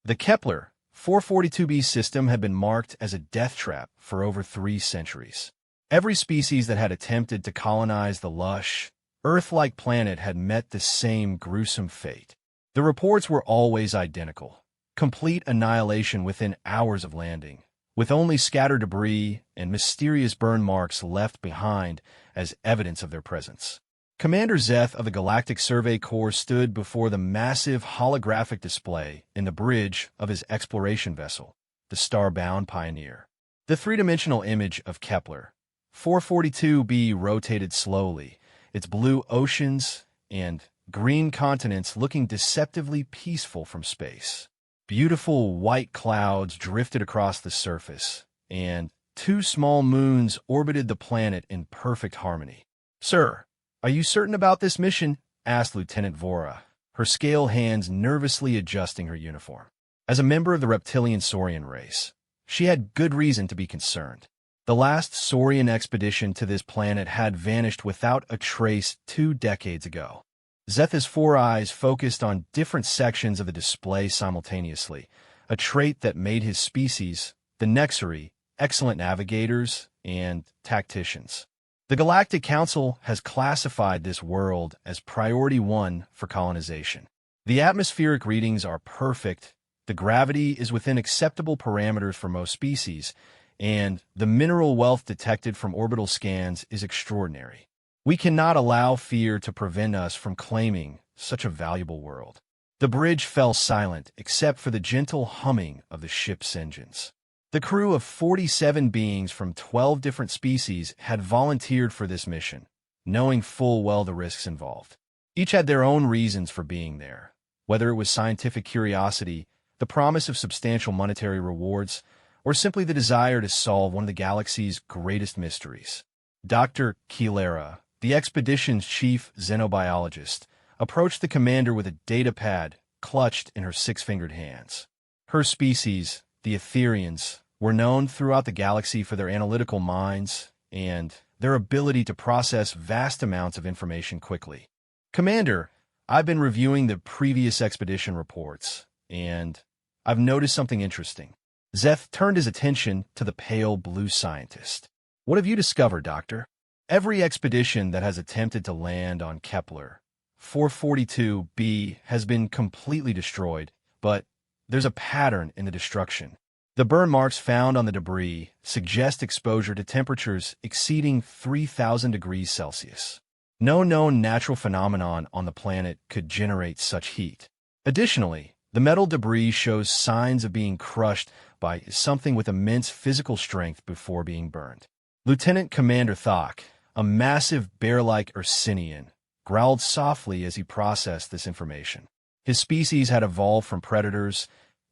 The Kepler 442b system had been marked as a death trap for over 3 centuries. Every species that had attempted to colonize the lush, Earth-like planet had met the same gruesome fate. The reports were always identical: complete annihilation within hours of landing, with only scattered debris and mysterious burn marks left behind as evidence of their presence. Commander Zeth of the Galactic Survey Corps stood before the massive holographic display in the bridge of his exploration vessel, the Starbound Pioneer. The three-dimensional image of Kepler 442b rotated slowly, its blue oceans and green continents looking deceptively peaceful from space. Beautiful white clouds drifted across the surface, and 2 small moons orbited the planet in perfect harmony. "Sir, are you certain about this mission?" asked Lieutenant Vora, her scale hands nervously adjusting her uniform. As a member of the reptilian Saurian race, she had good reason to be concerned. The last Saurian expedition to this planet had vanished without a trace 2 decades ago. Zeth's 4 eyes focused on different sections of the display simultaneously, a trait that made his species, the Nexari, excellent navigators and tacticians. The Galactic Council has classified this world as Priority 1 for colonization. The atmospheric readings are perfect, the gravity is within acceptable parameters for most species, and the mineral wealth detected from orbital scans is extraordinary. We cannot allow fear to prevent us from claiming such a valuable world. The bridge fell silent except for the gentle humming of the ship's engines. The crew of 47 beings from 12 different species had volunteered for this mission, knowing full well the risks involved. Each had their own reasons for being there, whether it was scientific curiosity, the promise of substantial monetary rewards, or simply the desire to solve one of the galaxy's greatest mysteries. Dr. Kilera, the expedition's chief xenobiologist, approached the commander with a data pad clutched in her 6-fingered hands. Her species, the Etherians, were known throughout the galaxy for their analytical minds and their ability to process vast amounts of information quickly. "Commander, I've been reviewing the previous expedition reports, and I've noticed something interesting." Zeth turned his attention to the pale blue scientist. "What have you discovered, Doctor?" "Every expedition that has attempted to land on Kepler 442b has been completely destroyed, but there's a pattern in the destruction. The burn marks found on the debris suggest exposure to temperatures exceeding 3,000 degrees Celsius. No known natural phenomenon on the planet could generate such heat. Additionally, the metal debris shows signs of being crushed by something with immense physical strength before being burned." Lieutenant Commander Thok, a massive bear-like Ursinian, growled softly as he processed this information. His species had evolved from predators,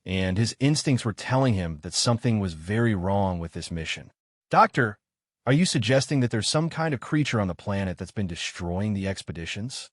and his instincts were telling him that something was very wrong with this mission. "Doctor, are you suggesting that there's some kind of creature on the planet that's been destroying the expeditions?"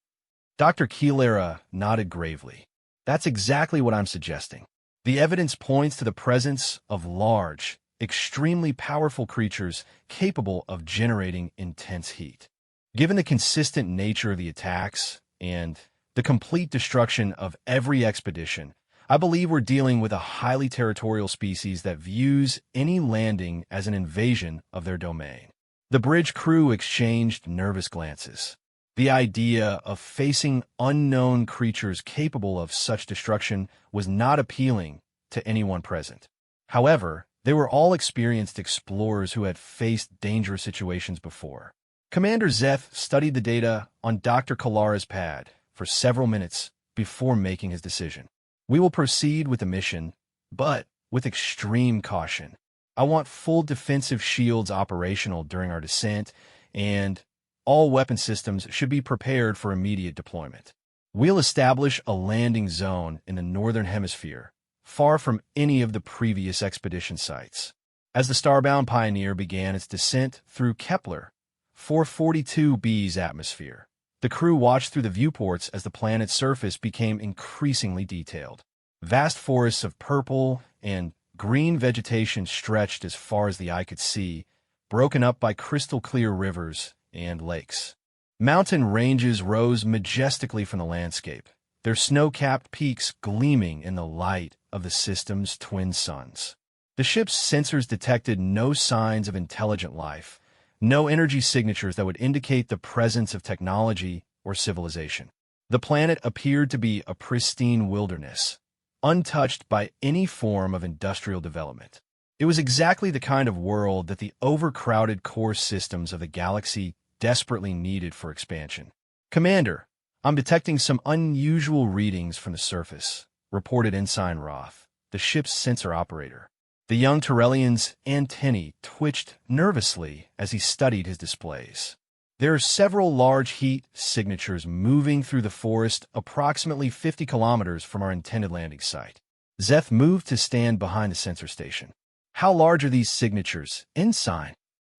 Dr. Kilera nodded gravely. "That's exactly what I'm suggesting. The evidence points to the presence of large, extremely powerful creatures capable of generating intense heat. Given the consistent nature of the attacks and the complete destruction of every expedition, I believe we're dealing with a highly territorial species that views any landing as an invasion of their domain." The bridge crew exchanged nervous glances. The idea of facing unknown creatures capable of such destruction was not appealing to anyone present. However, they were all experienced explorers who had faced dangerous situations before. Commander Zeth studied the data on Dr. Kalara's pad for several minutes before making his decision. "We will proceed with the mission, but with extreme caution. I want full defensive shields operational during our descent, and all weapon systems should be prepared for immediate deployment. We'll establish a landing zone in the northern hemisphere, far from any of the previous expedition sites." As the Starbound Pioneer began its descent through Kepler 442b's atmosphere, the crew watched through the viewports as the planet's surface became increasingly detailed. Vast forests of purple and green vegetation stretched as far as the eye could see, broken up by crystal-clear rivers and lakes. Mountain ranges rose majestically from the landscape, their snow-capped peaks gleaming in the light of the system's twin suns. The ship's sensors detected no signs of intelligent life, no energy signatures that would indicate the presence of technology or civilization. The planet appeared to be a pristine wilderness, untouched by any form of industrial development. It was exactly the kind of world that the overcrowded core systems of the galaxy desperately needed for expansion. "Commander, I'm detecting some unusual readings from the surface," reported Ensign Roth, the ship's sensor operator. The young Tyrellian's antennae twitched nervously as he studied his displays. "There are several large heat signatures moving through the forest approximately 50 kilometers from our intended landing site." Zeth moved to stand behind the sensor station. "How large are these signatures, Ensign?"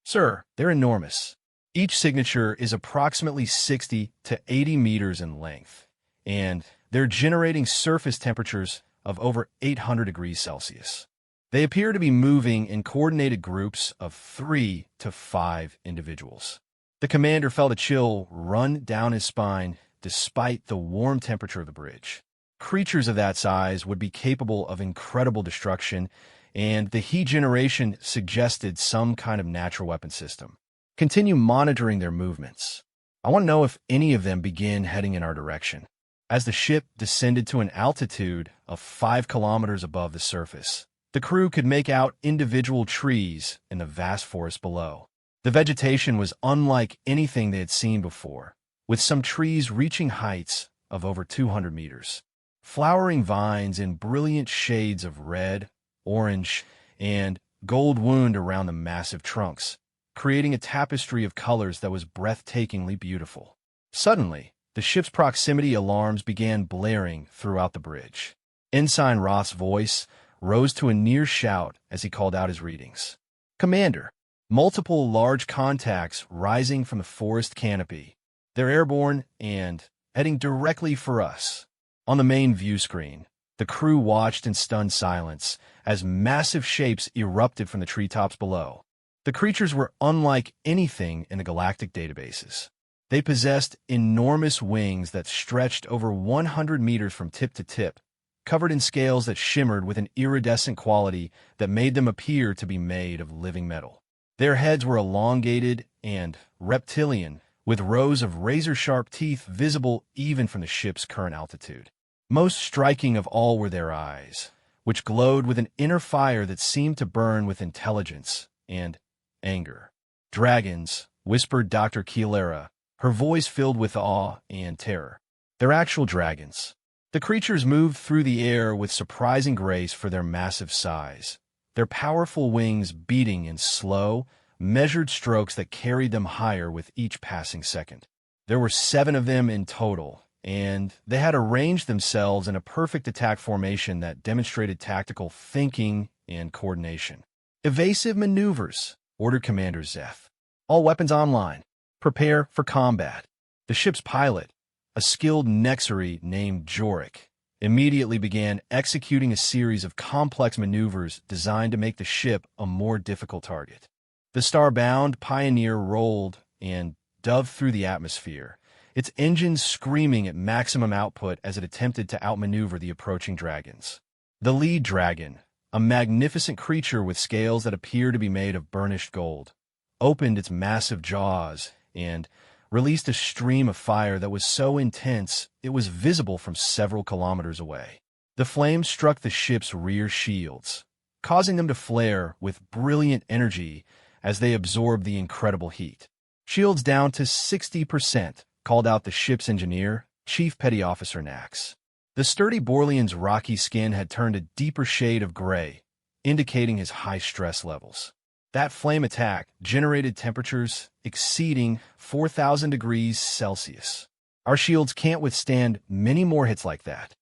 "Sir, they're enormous. Each signature is approximately 60 to 80 meters in length, and they're generating surface temperatures of over 800 degrees Celsius. They appear to be moving in coordinated groups of 3 to 5 individuals." The commander felt a chill run down his spine despite the warm temperature of the bridge. Creatures of that size would be capable of incredible destruction, and the heat generation suggested some kind of natural weapon system. "Continue monitoring their movements. I want to know if any of them begin heading in our direction." As the ship descended to an altitude of 5 kilometers above the surface, the crew could make out individual trees in the vast forest below. The vegetation was unlike anything they had seen before, with some trees reaching heights of over 200 meters. Flowering vines in brilliant shades of red, orange, and gold wound around the massive trunks, creating a tapestry of colors that was breathtakingly beautiful. Suddenly, the ship's proximity alarms began blaring throughout the bridge. Ensign Roth's voice rose to a near shout as he called out his readings. "Commander, multiple large contacts rising from the forest canopy. They're airborne and heading directly for us." On the main view screen, the crew watched in stunned silence as massive shapes erupted from the treetops below. The creatures were unlike anything in the galactic databases. They possessed enormous wings that stretched over 100 meters from tip to tip, covered in scales that shimmered with an iridescent quality that made them appear to be made of living metal. Their heads were elongated and reptilian, with rows of razor-sharp teeth visible even from the ship's current altitude. Most striking of all were their eyes, which glowed with an inner fire that seemed to burn with intelligence and anger. "Dragons," whispered Dr. Keelera, her voice filled with awe and terror. "They're actual dragons." The creatures moved through the air with surprising grace for their massive size, their powerful wings beating in slow, measured strokes that carried them higher with each passing second. There were 7 of them in total, and they had arranged themselves in a perfect attack formation that demonstrated tactical thinking and coordination. "Evasive maneuvers," ordered Commander Zeth. "All weapons online. Prepare for combat." The ship's pilot, a skilled Nexari named Jorik, immediately began executing a series of complex maneuvers designed to make the ship a more difficult target. The star-bound Pioneer rolled and dove through the atmosphere, its engines screaming at maximum output as it attempted to outmaneuver the approaching dragons. The lead dragon, a magnificent creature with scales that appeared to be made of burnished gold, opened its massive jaws and released a stream of fire that was so intense it was visible from several kilometers away. The flames struck the ship's rear shields, causing them to flare with brilliant energy as they absorbed the incredible heat. "Shields down to 60%, called out the ship's engineer, Chief Petty Officer Nax. The sturdy Borlian's rocky skin had turned a deeper shade of gray, indicating his high stress levels. That flame attack generated temperatures exceeding 4,000 degrees Celsius. Our shields can't withstand many more hits like that."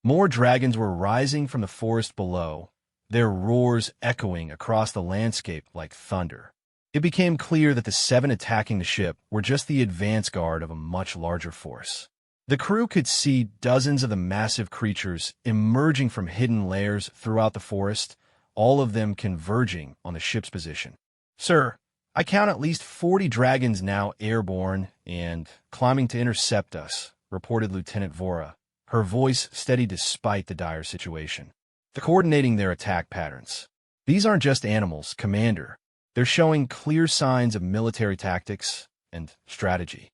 More dragons were rising from the forest below, their roars echoing across the landscape like thunder. It became clear that the 7 attacking the ship were just the advance guard of a much larger force. The crew could see dozens of the massive creatures emerging from hidden lairs throughout the forest, all of them converging on the ship's position. "Sir, I count at least 40 dragons now airborne and climbing to intercept us," reported Lieutenant Vora, her voice steady despite the dire situation. coordinating their attack patterns. These aren't just animals, Commander. They're showing clear signs of military tactics and strategy.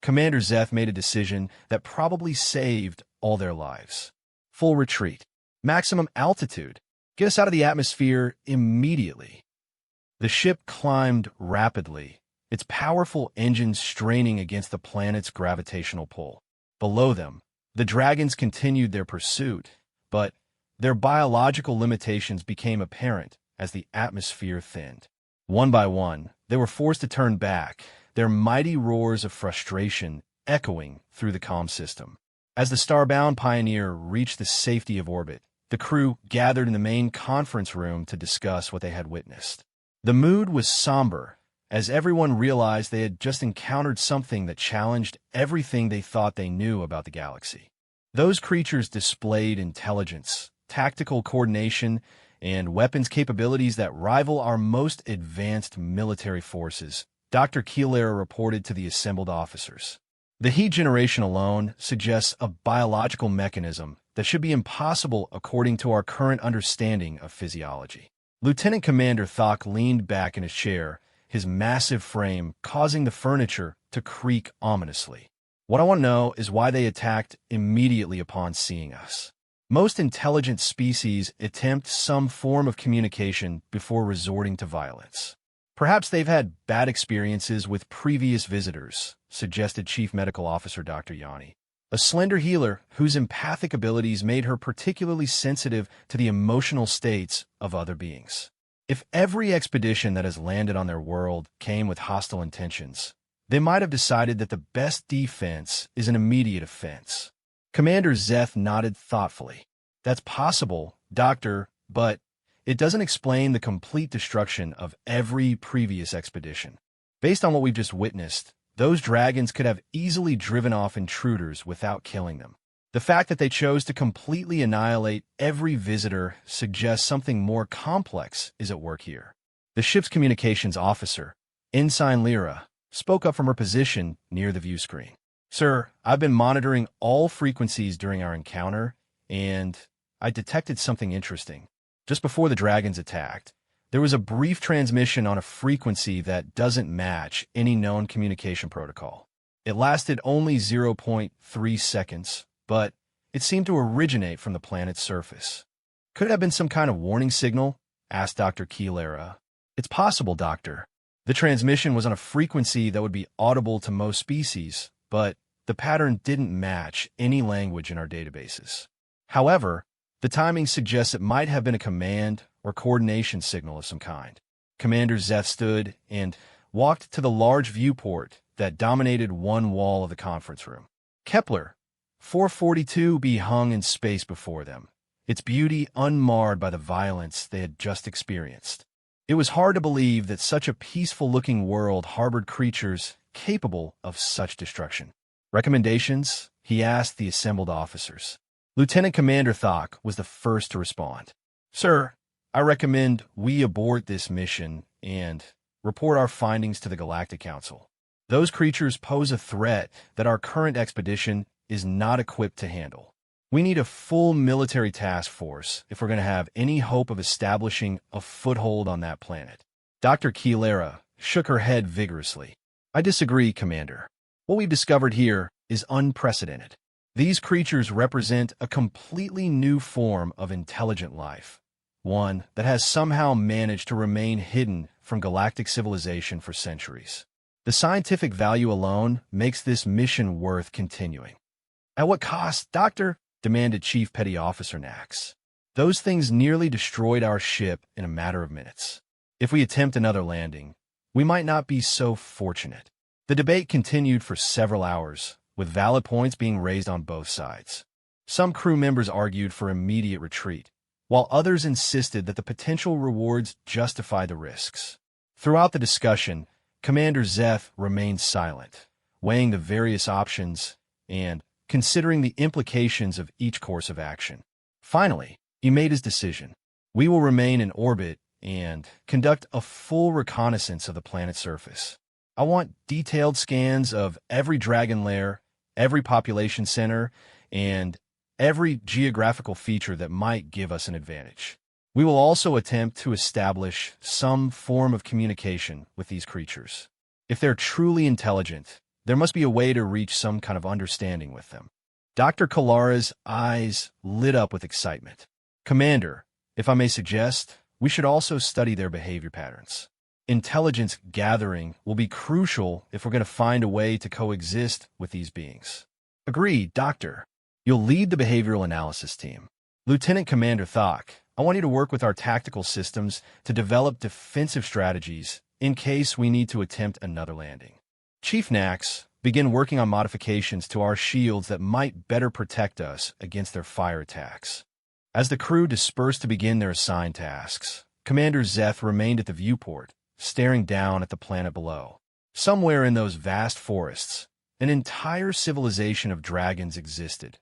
Commander Zeth made a decision that probably saved all their lives. Full retreat. Maximum altitude. Get us out of the atmosphere immediately. The ship climbed rapidly, its powerful engines straining against the planet's gravitational pull. Below them, the dragons continued their pursuit, but their biological limitations became apparent as the atmosphere thinned. One by one, they were forced to turn back, their mighty roars of frustration echoing through the comm system. As the starbound Pioneer reached the safety of orbit, the crew gathered in the main conference room to discuss what they had witnessed. The mood was somber, as everyone realized they had just encountered something that challenged everything they thought they knew about the galaxy. Those creatures displayed intelligence, tactical coordination, and weapons capabilities that rival our most advanced military forces, Dr. Keeler reported to the assembled officers. The heat generation alone suggests a biological mechanism that should be impossible according to our current understanding of physiology. Lieutenant Commander Thok leaned back in his chair, his massive frame causing the furniture to creak ominously. What I want to know is why they attacked immediately upon seeing us. Most intelligent species attempt some form of communication before resorting to violence. Perhaps they've had bad experiences with previous visitors, suggested Chief Medical Officer Dr. Yanni, a slender healer whose empathic abilities made her particularly sensitive to the emotional states of other beings. If every expedition that has landed on their world came with hostile intentions, they might have decided that the best defense is an immediate offense. Commander Zeth nodded thoughtfully. That's possible, Doctor, but it doesn't explain the complete destruction of every previous expedition. Based on what we've just witnessed, those dragons could have easily driven off intruders without killing them. The fact that they chose to completely annihilate every visitor suggests something more complex is at work here. The ship's communications officer, Ensign Lyra, spoke up from her position near the view screen. Sir, I've been monitoring all frequencies during our encounter, and I detected something interesting. Just before the dragons attacked, there was a brief transmission on a frequency that doesn't match any known communication protocol. It lasted only 0.3 seconds, but it seemed to originate from the planet's surface. Could it have been some kind of warning signal? Asked Dr. Keeler. It's possible, Doctor. The transmission was on a frequency that would be audible to most species, but the pattern didn't match any language in our databases. However, the timing suggests it might have been a command or coordination signal of some kind. Commander Zeth stood and walked to the large viewport that dominated one wall of the conference room. Kepler 442b hung in space before them, its beauty unmarred by the violence they had just experienced. It was hard to believe that such a peaceful-looking world harbored creatures capable of such destruction. Recommendations? He asked the assembled officers. Lieutenant Commander Thok was the first to respond. Sir, I recommend we abort this mission and report our findings to the Galactic Council. Those creatures pose a threat that our current expedition is not equipped to handle. We need a full military task force if we're going to have any hope of establishing a foothold on that planet. Dr. Keeler shook her head vigorously. I disagree, Commander. What we've discovered here is unprecedented. These creatures represent a completely new form of intelligent life, one that has somehow managed to remain hidden from galactic civilization for centuries. The scientific value alone makes this mission worth continuing. At what cost, Doctor? Demanded Chief Petty Officer Nax. Those things nearly destroyed our ship in a matter of minutes. If we attempt another landing, we might not be so fortunate. The debate continued for several hours, with valid points being raised on both sides. Some crew members argued for immediate retreat, while others insisted that the potential rewards justify the risks. Throughout the discussion, Commander Zeth remained silent, weighing the various options and considering the implications of each course of action. Finally, he made his decision. We will remain in orbit and conduct a full reconnaissance of the planet's surface. I want detailed scans of every dragon lair, every population center, and every geographical feature that might give us an advantage. We will also attempt to establish some form of communication with these creatures. If they're truly intelligent, there must be a way to reach some kind of understanding with them. Dr. Kalara's eyes lit up with excitement. Commander, if I may suggest, we should also study their behavior patterns. Intelligence gathering will be crucial if we're going to find a way to coexist with these beings. Agreed, Doctor. You'll lead the behavioral analysis team. Lieutenant Commander Thok, I want you to work with our tactical systems to develop defensive strategies in case we need to attempt another landing. Chief Nax, begin working on modifications to our shields that might better protect us against their fire attacks. As the crew dispersed to begin their assigned tasks, Commander Zeth remained at the viewport, staring down at the planet below. Somewhere in those vast forests, an entire civilization of dragons existed,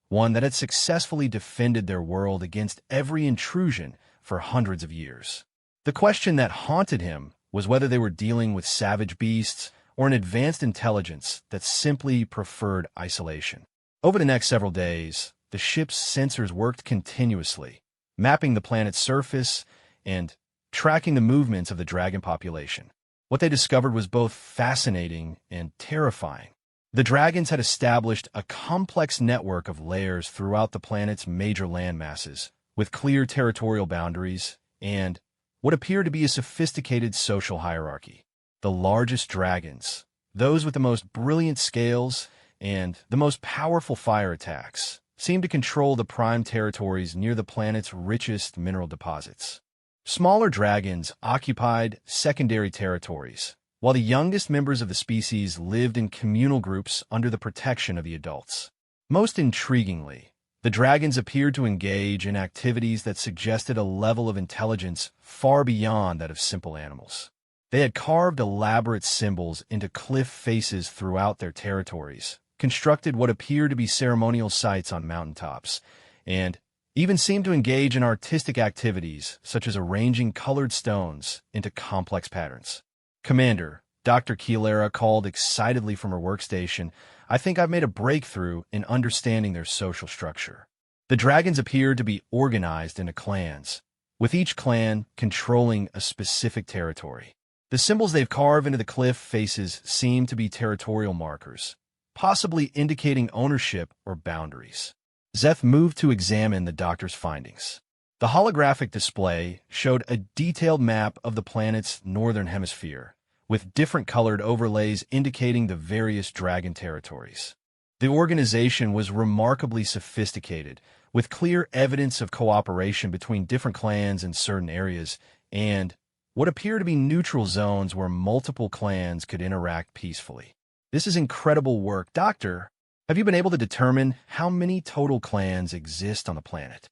one that had successfully defended their world against every intrusion for hundreds of years. The question that haunted him was whether they were dealing with savage beasts or an advanced intelligence that simply preferred isolation. Over the next several days, the ship's sensors worked continuously, mapping the planet's surface and tracking the movements of the dragon population. What they discovered was both fascinating and terrifying. The dragons had established a complex network of layers throughout the planet's major landmasses, with clear territorial boundaries and what appeared to be a sophisticated social hierarchy. The largest dragons, those with the most brilliant scales and the most powerful fire attacks, seemed to control the prime territories near the planet's richest mineral deposits. Smaller dragons occupied secondary territories, while the youngest members of the species lived in communal groups under the protection of the adults. Most intriguingly, the dragons appeared to engage in activities that suggested a level of intelligence far beyond that of simple animals. They had carved elaborate symbols into cliff faces throughout their territories, constructed what appeared to be ceremonial sites on mountaintops, and even seemed to engage in artistic activities such as arranging colored stones into complex patterns. Commander, Dr. Keelara called excitedly from her workstation, I think I've made a breakthrough in understanding their social structure. The dragons appeared to be organized into clans, with each clan controlling a specific territory. The symbols they've carved into the cliff faces seem to be territorial markers, possibly indicating ownership or boundaries. Zeth moved to examine the doctor's findings. The holographic display showed a detailed map of the planet's northern hemisphere, with different colored overlays indicating the various dragon territories. The organization was remarkably sophisticated, with clear evidence of cooperation between different clans in certain areas, and what appear to be neutral zones where multiple clans could interact peacefully. This is incredible work, Doctor. Have you been able to determine how many total clans exist on the planet?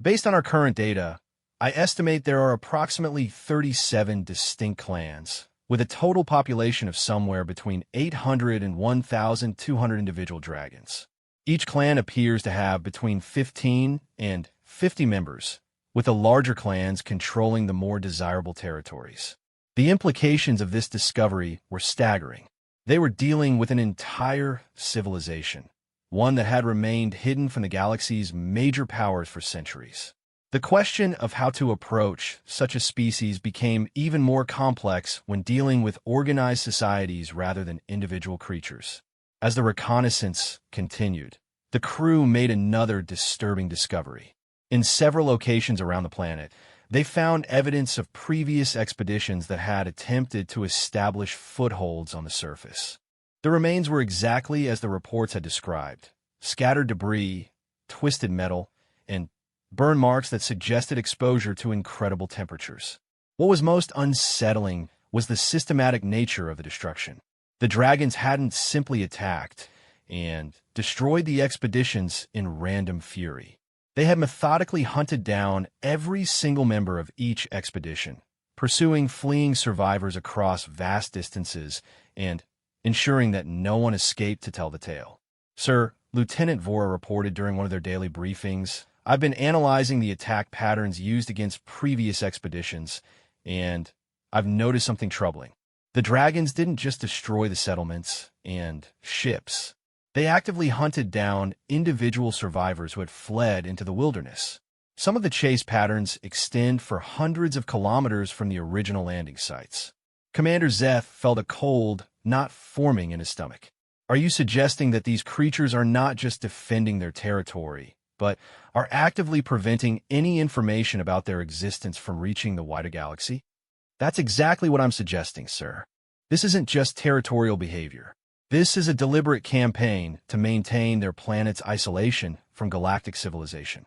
Based on our current data, I estimate there are approximately 37 distinct clans, with a total population of somewhere between 800 and 1,200 individual dragons. Each clan appears to have between 15 and 50 members, with the larger clans controlling the more desirable territories. The implications of this discovery were staggering. They were dealing with an entire civilization, one that had remained hidden from the galaxy's major powers for centuries. The question of how to approach such a species became even more complex when dealing with organized societies rather than individual creatures. As the reconnaissance continued, the crew made another disturbing discovery. In several locations around the planet, they found evidence of previous expeditions that had attempted to establish footholds on the surface. The remains were exactly as the reports had described: scattered debris, twisted metal, and burn marks that suggested exposure to incredible temperatures. What was most unsettling was the systematic nature of the destruction. The dragons hadn't simply attacked and destroyed the expeditions in random fury. They had methodically hunted down every single member of each expedition, pursuing fleeing survivors across vast distances and ensuring that no one escaped to tell the tale. Sir, Lieutenant Vora reported during one of their daily briefings, I've been analyzing the attack patterns used against previous expeditions, and I've noticed something troubling. The dragons didn't just destroy the settlements and ships. They actively hunted down individual survivors who had fled into the wilderness. Some of the chase patterns extend for hundreds of kilometers from the original landing sites. Commander Zeth felt a cold knot forming in his stomach. Are you suggesting that these creatures are not just defending their territory, but are actively preventing any information about their existence from reaching the wider galaxy? That's exactly what I'm suggesting, sir. This isn't just territorial behavior. This is a deliberate campaign to maintain their planet's isolation from galactic civilization.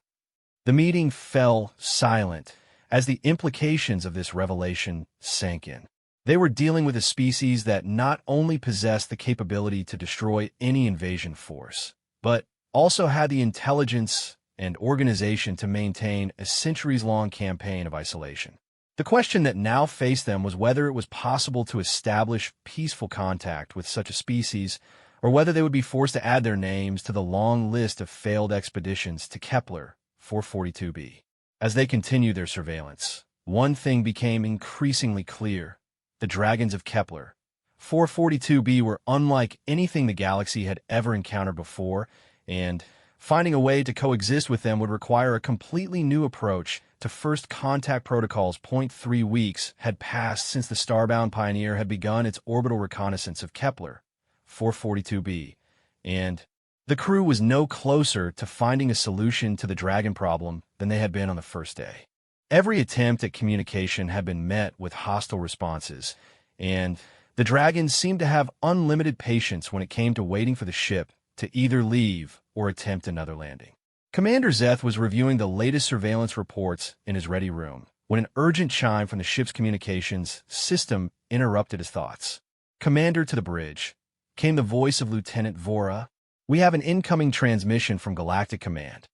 The meeting fell silent as the implications of this revelation sank in. They were dealing with a species that not only possessed the capability to destroy any invasion force, but also had the intelligence and organization to maintain a centuries-long campaign of isolation. The question that now faced them was whether it was possible to establish peaceful contact with such a species, or whether they would be forced to add their names to the long list of failed expeditions to Kepler 442b. As they continued their surveillance, one thing became increasingly clear. The dragons of Kepler 442b were unlike anything the galaxy had ever encountered before, and finding a way to coexist with them would require a completely new approach to first contact protocols. 3 weeks had passed since the starbound Pioneer had begun its orbital reconnaissance of Kepler 442b, and the crew was no closer to finding a solution to the dragon problem than they had been on the first day. Every attempt at communication had been met with hostile responses, and the dragons seemed to have unlimited patience when it came to waiting for the ship to either leave or attempt another landing. Commander Zeth was reviewing the latest surveillance reports in his ready room when an urgent chime from the ship's communications system interrupted his thoughts. "Commander, to the bridge," came the voice of Lieutenant Vora. "We have an incoming transmission from Galactic Command."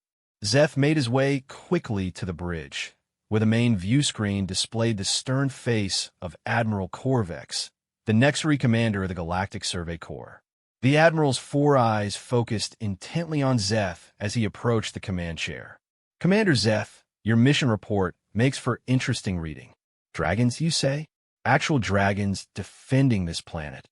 Zeth made his way quickly to the bridge, where the main view screen displayed the stern face of Admiral Corvex, the Nexary commander of the Galactic Survey Corps. The Admiral's 4 eyes focused intently on Zeth as he approached the command chair. "Commander Zeth, your mission report makes for interesting reading. Dragons, you say? Actual dragons defending this planet?"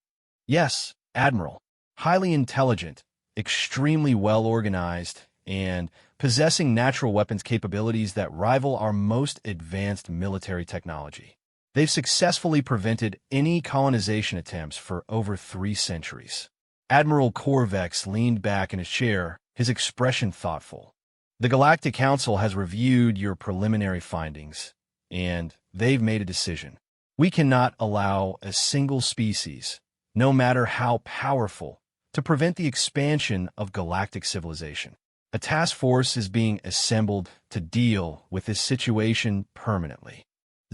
"Yes, Admiral. Highly intelligent, extremely well-organized, and possessing natural weapons capabilities that rival our most advanced military technology. They've successfully prevented any colonization attempts for over 3 centuries. Admiral Corvex leaned back in his chair, his expression thoughtful. "The Galactic Council has reviewed your preliminary findings, and they've made a decision. We cannot allow a single species, no matter how powerful, to prevent the expansion of galactic civilization. A task force is being assembled to deal with this situation permanently."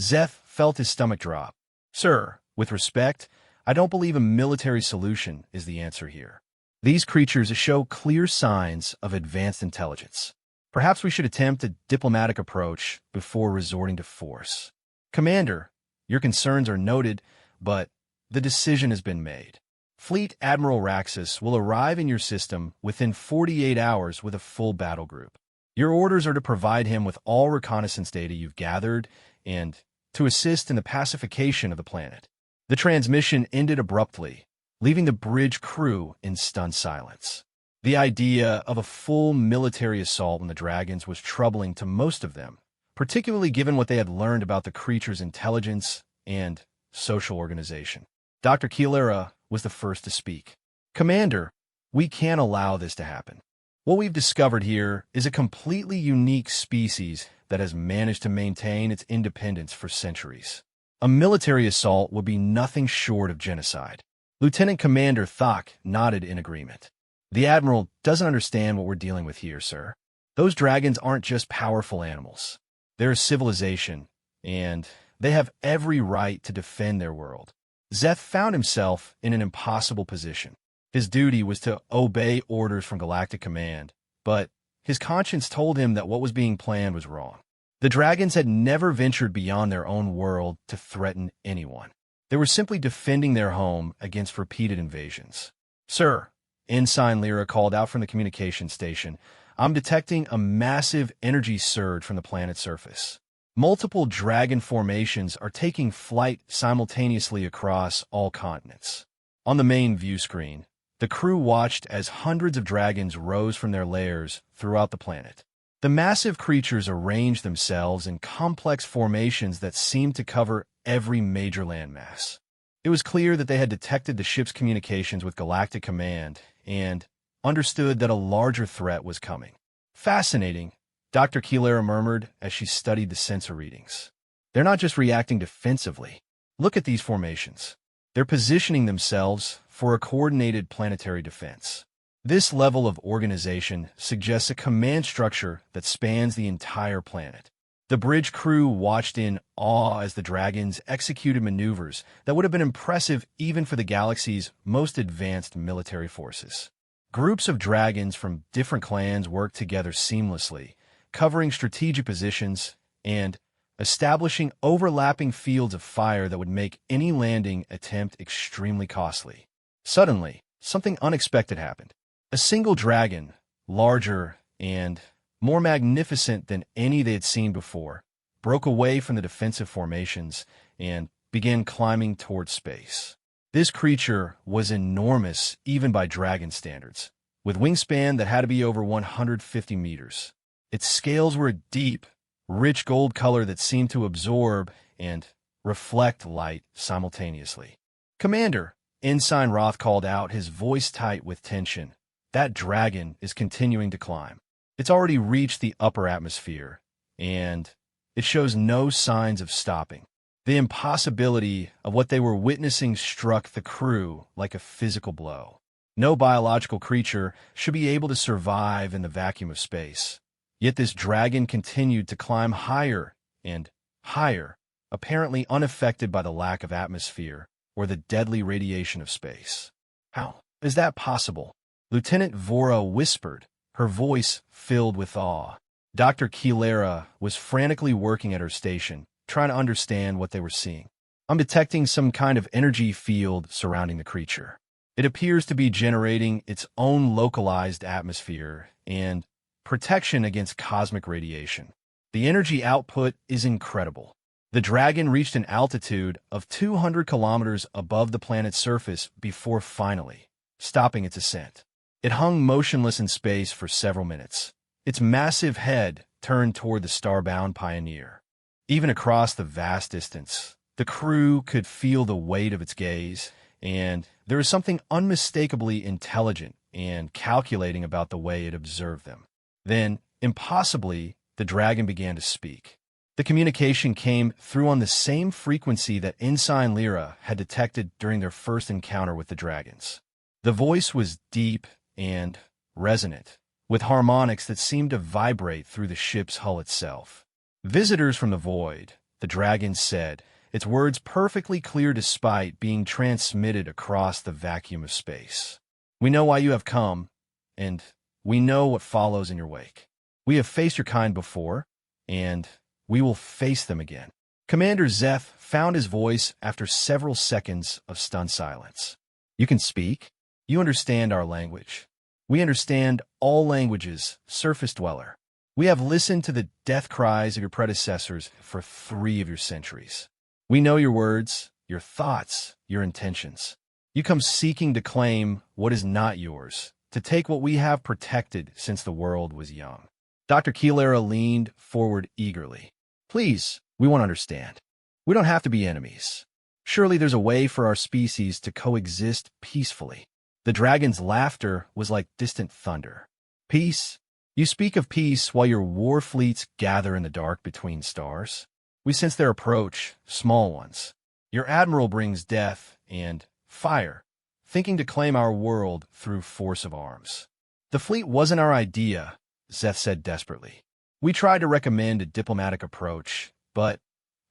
Zeth felt his stomach drop. "Sir, with respect, I don't believe a military solution is the answer here. These creatures show clear signs of advanced intelligence. Perhaps we should attempt a diplomatic approach before resorting to force." "Commander, your concerns are noted, but the decision has been made. Fleet Admiral Raxus will arrive in your system within 48 hours with a full battle group. Your orders are to provide him with all reconnaissance data you've gathered and to assist in the pacification of the planet." The transmission ended abruptly, leaving the bridge crew in stunned silence. The idea of a full military assault on the dragons was troubling to most of them, particularly given what they had learned about the creature's intelligence and social organization. Dr. Keelera was the first to speak. "Commander, we can't allow this to happen. What we've discovered here is a completely unique species that has managed to maintain its independence for centuries. A military assault would be nothing short of genocide." Lieutenant Commander Thok nodded in agreement. "The Admiral doesn't understand what we're dealing with here, sir. Those dragons aren't just powerful animals. They're a civilization, and they have every right to defend their world." Zeth found himself in an impossible position. His duty was to obey orders from Galactic Command, but his conscience told him that what was being planned was wrong. The dragons had never ventured beyond their own world to threaten anyone. They were simply defending their home against repeated invasions. "Sir," Ensign Lyra called out from the communication station, "I'm detecting a massive energy surge from the planet's surface. Multiple dragon formations are taking flight simultaneously across all continents." On the main view screen, The crew watched as hundreds of dragons rose from their lairs throughout the planet. The massive creatures arranged themselves in complex formations that seemed to cover every major landmass. It was clear that they had detected the ship's communications with Galactic Command and understood that a larger threat was coming. Fascinating, Dr. Keelara murmured as she studied the sensor readings. They're not just reacting defensively. Look at these formations. They're positioning themselves for a coordinated planetary defense. This level of organization suggests a command structure that spans the entire planet. The bridge crew watched in awe as the dragons executed maneuvers that would have been impressive even for the galaxy's most advanced military forces. Groups of dragons from different clans worked together seamlessly, covering strategic positions and establishing overlapping fields of fire that would make any landing attempt extremely costly. Suddenly, something unexpected happened. A single dragon, larger and more magnificent than any they had seen before, broke away from the defensive formations and began climbing toward space. This creature was enormous even by dragon standards, with wingspan that had to be over 150 meters. Its scales were a deep, rich gold color that seemed to absorb and reflect light simultaneously. "Commander," Ensign Roth called out, his voice tight with tension. "That dragon is continuing to climb. It's already reached the upper atmosphere, and it shows no signs of stopping." The impossibility of what they were witnessing struck the crew like a physical blow. No biological creature should be able to survive in the vacuum of space. Yet this dragon continued to climb higher and higher, apparently unaffected by the lack of atmosphere or the deadly radiation of space. "How is that possible?" Lieutenant Vora whispered, her voice filled with awe. Dr. Keelara was frantically working at her station, trying to understand what they were seeing. "I'm detecting some kind of energy field surrounding the creature. It appears to be generating its own localized atmosphere and protection against cosmic radiation. The energy output is incredible." The dragon reached an altitude of 200 kilometers above the planet's surface before finally stopping its ascent. It hung motionless in space for several minutes, its massive head turned toward the starbound pioneer. Even across the vast distance, the crew could feel the weight of its gaze, and there was something unmistakably intelligent and calculating about the way it observed them. Then, impossibly, the dragon began to speak. The communication came through on the same frequency that Ensign Lyra had detected during their first encounter with the dragons. The voice was deep and resonant, with harmonics that seemed to vibrate through the ship's hull itself. "Visitors from the void," the dragon said, its words perfectly clear despite being transmitted across the vacuum of space. "We know why you have come, and we know what follows in your wake. We have faced your kind before, and we will face them again." Commander Zeth found his voice after several seconds of stunned silence. "You can speak? You understand our language. We understand all languages, surface dweller. We have listened to the death cries of your predecessors for 3 of your centuries. We know your words, your thoughts, your intentions. You come seeking to claim what is not yours, to take what we have protected since the world was young." Dr. Keelara leaned forward eagerly. "Please, we want to understand. We don't have to be enemies. Surely there's a way for our species to coexist peacefully." The dragon's laughter was like distant thunder. "Peace? You speak of peace while your war fleets gather in the dark between stars? We sense their approach, small ones. Your admiral brings death and fire, thinking to claim our world through force of arms." "The fleet wasn't our idea," Zeth said desperately. "We tried to recommend a diplomatic approach, but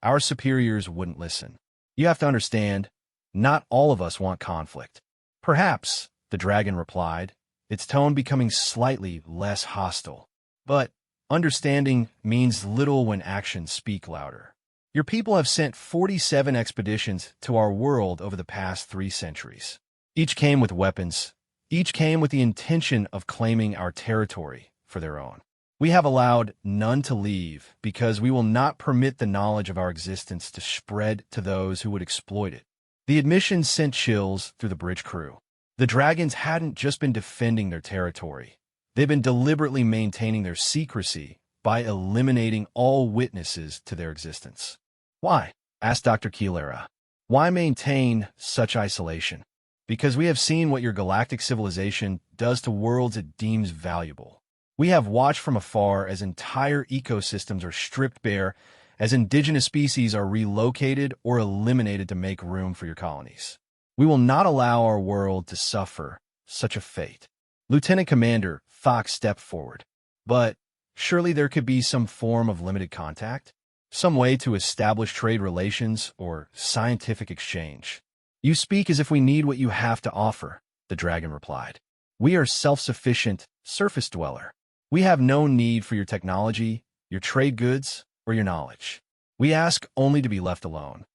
our superiors wouldn't listen. You have to understand, not all of us want conflict." "Perhaps," the dragon replied, its tone becoming slightly less hostile. "But understanding means little when actions speak louder. Your people have sent 47 expeditions to our world over the past 3 centuries. Each came with weapons. Each came with the intention of claiming our territory for their own. We have allowed none to leave because we will not permit the knowledge of our existence to spread to those who would exploit it." The admission sent chills through the bridge crew. The dragons hadn't just been defending their territory. They'd been deliberately maintaining their secrecy by eliminating all witnesses to their existence. Why? Asked Dr. Keelera. Why maintain such isolation? Because we have seen what your galactic civilization does to worlds it deems valuable. We have watched from afar as entire ecosystems are stripped bare, as indigenous species are relocated or eliminated to make room for your colonies. We will not allow our world to suffer such a fate. Lieutenant Commander Fox stepped forward. But surely there could be some form of limited contact? Some way to establish trade relations or scientific exchange. You speak as if we need what you have to offer, the dragon replied. We are self-sufficient, surface dweller. We have no need for your technology, your trade goods, or your knowledge. We ask only to be left alone.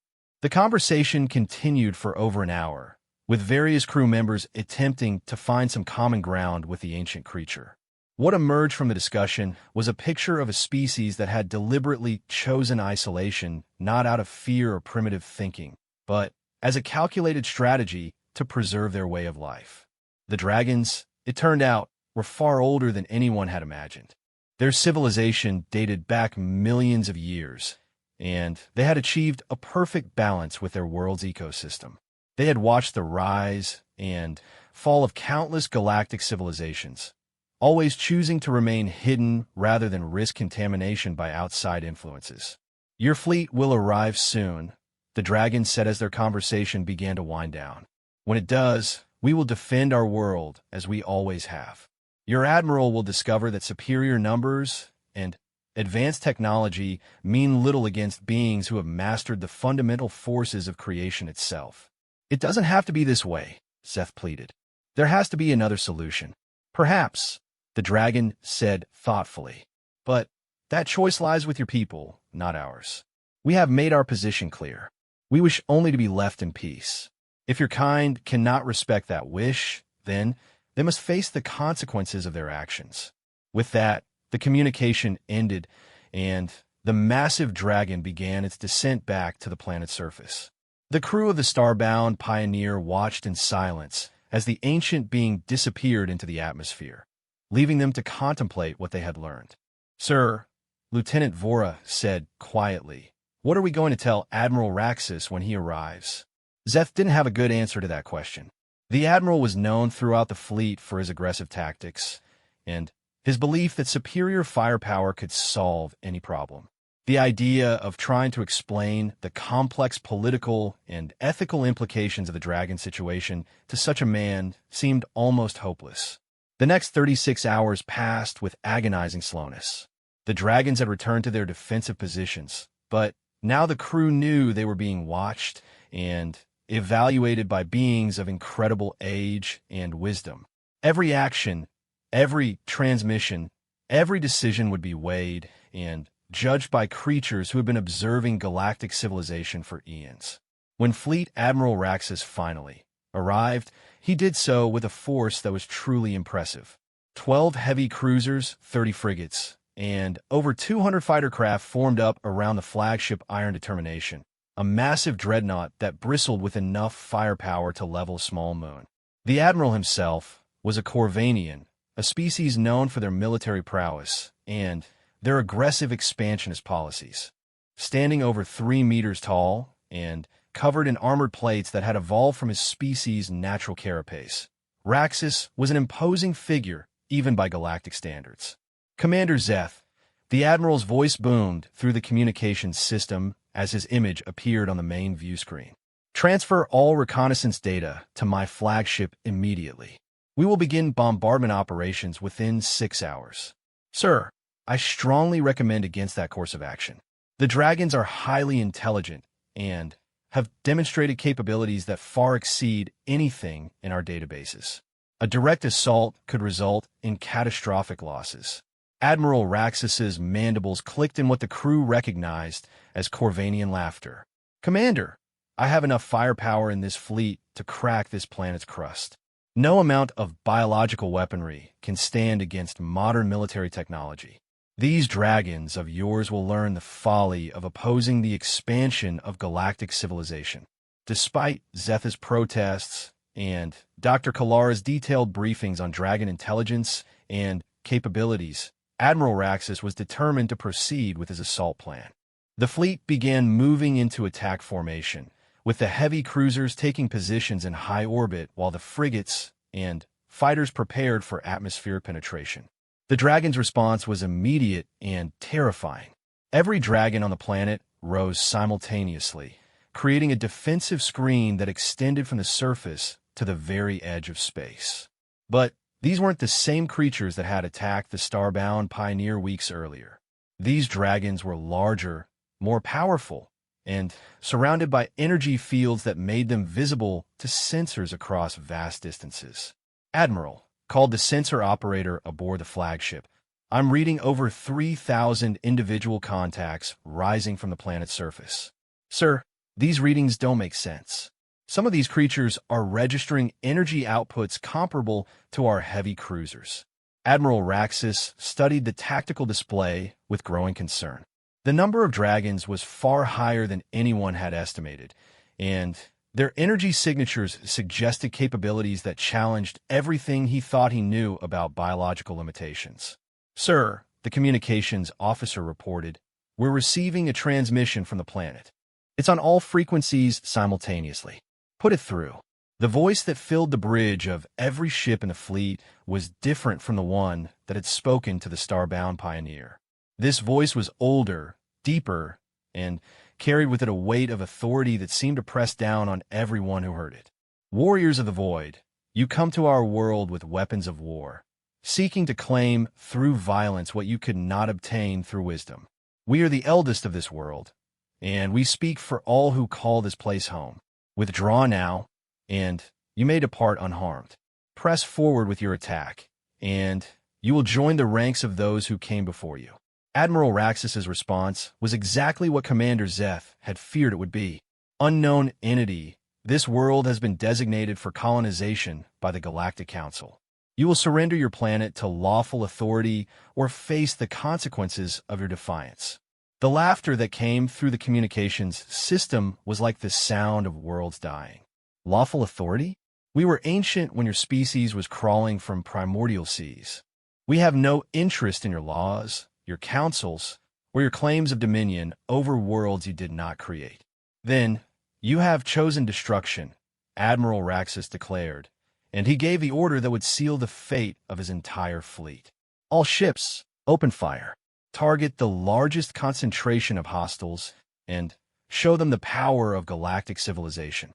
The conversation continued for over an hour, with various crew members attempting to find some common ground with the ancient creature. What emerged from the discussion was a picture of a species that had deliberately chosen isolation not out of fear or primitive thinking, but as a calculated strategy to preserve their way of life. The dragons, it turned out, were far older than anyone had imagined. Their civilization dated back millions of years, and they had achieved a perfect balance with their world's ecosystem. They had watched the rise and fall of countless galactic civilizations, always choosing to remain hidden rather than risk contamination by outside influences. Your fleet will arrive soon, the dragon said as their conversation began to wind down. When it does, we will defend our world as we always have. Your admiral will discover that superior numbers and advanced technology mean little against beings who have mastered the fundamental forces of creation itself. It doesn't have to be this way, Seth pleaded. There has to be another solution. Perhaps, the dragon said thoughtfully. But that choice lies with your people, not ours. We have made our position clear. We wish only to be left in peace. If your kind cannot respect that wish, then they must face the consequences of their actions. With that, the communication ended, and the massive dragon began its descent back to the planet's surface. The crew of the starbound Pioneer watched in silence as the ancient being disappeared into the atmosphere, leaving them to contemplate what they had learned. Sir, Lieutenant Vora said quietly, what are we going to tell Admiral Raxus when he arrives? Zeth didn't have a good answer to that question. The Admiral was known throughout the fleet for his aggressive tactics, and his belief that superior firepower could solve any problem. The idea of trying to explain the complex political and ethical implications of the dragon situation to such a man seemed almost hopeless. The next 36 hours passed with agonizing slowness. The dragons had returned to their defensive positions, but now the crew knew they were being watched and evaluated by beings of incredible age and wisdom. Every action, every transmission, every decision would be weighed and judged by creatures who had been observing galactic civilization for eons. When Fleet Admiral Raxus finally arrived, he did so with a force that was truly impressive. 12 heavy cruisers, 30 frigates, and over 200 fighter craft formed up around the flagship Iron Determination, a massive dreadnought that bristled with enough firepower to level a small moon. The Admiral himself was a Corvanian, a species known for their military prowess and their aggressive expansionist policies. Standing over 3 meters tall and covered in armored plates that had evolved from his species' natural carapace, Raxus was an imposing figure even by galactic standards. Commander Zeth, the Admiral's voice boomed through the communications system as his image appeared on the main view screen. Transfer all reconnaissance data to my flagship immediately. We will begin bombardment operations within 6 hours. Sir, I strongly recommend against that course of action. The dragons are highly intelligent and have demonstrated capabilities that far exceed anything in our databases. A direct assault could result in catastrophic losses. Admiral Raxus's mandibles clicked in what the crew recognized as Corvanian laughter. Commander, I have enough firepower in this fleet to crack this planet's crust. No amount of biological weaponry can stand against modern military technology. These dragons of yours will learn the folly of opposing the expansion of galactic civilization. Despite Zeth's protests and Dr. Kalara's detailed briefings on dragon intelligence and capabilities, Admiral Raxus was determined to proceed with his assault plan. The fleet began moving into attack formation, with the heavy cruisers taking positions in high orbit while the frigates and fighters prepared for atmospheric penetration. The Dragon's response was immediate and terrifying. Every dragon on the planet rose simultaneously, creating a defensive screen that extended from the surface to the very edge of space. But these weren't the same creatures that had attacked the starbound Pioneer weeks earlier. These dragons were larger, more powerful, and surrounded by energy fields that made them visible to sensors across vast distances. Admiral, called the sensor operator aboard the flagship, I'm reading over 3,000 individual contacts rising from the planet's surface. Sir, these readings don't make sense. Some of these creatures are registering energy outputs comparable to our heavy cruisers. Admiral Raxus studied the tactical display with growing concern. The number of dragons was far higher than anyone had estimated, and their energy signatures suggested capabilities that challenged everything he thought he knew about biological limitations. Sir, the communications officer reported, we're receiving a transmission from the planet. It's on all frequencies simultaneously. Put it through. The voice that filled the bridge of every ship in the fleet was different from the one that had spoken to the starbound Pioneer. This voice was older, deeper, and carried with it a weight of authority that seemed to press down on everyone who heard it. Warriors of the Void, you come to our world with weapons of war, seeking to claim through violence what you could not obtain through wisdom. We are the eldest of this world, and we speak for all who call this place home. Withdraw now, and you may depart unharmed. Press forward with your attack, and you will join the ranks of those who came before you. Admiral Raxus's response was exactly what Commander Zeth had feared it would be. Unknown entity, this world has been designated for colonization by the Galactic Council. You will surrender your planet to lawful authority or face the consequences of your defiance. The laughter that came through the communications system was like the sound of worlds dying. Lawful authority? We were ancient when your species was crawling from primordial seas. We have no interest in your laws, your councils, or your claims of dominion over worlds you did not create. Then, you have chosen destruction, Admiral Raxus declared, and he gave the order that would seal the fate of his entire fleet. All ships, open fire. Target the largest concentration of hostiles, and show them the power of galactic civilization.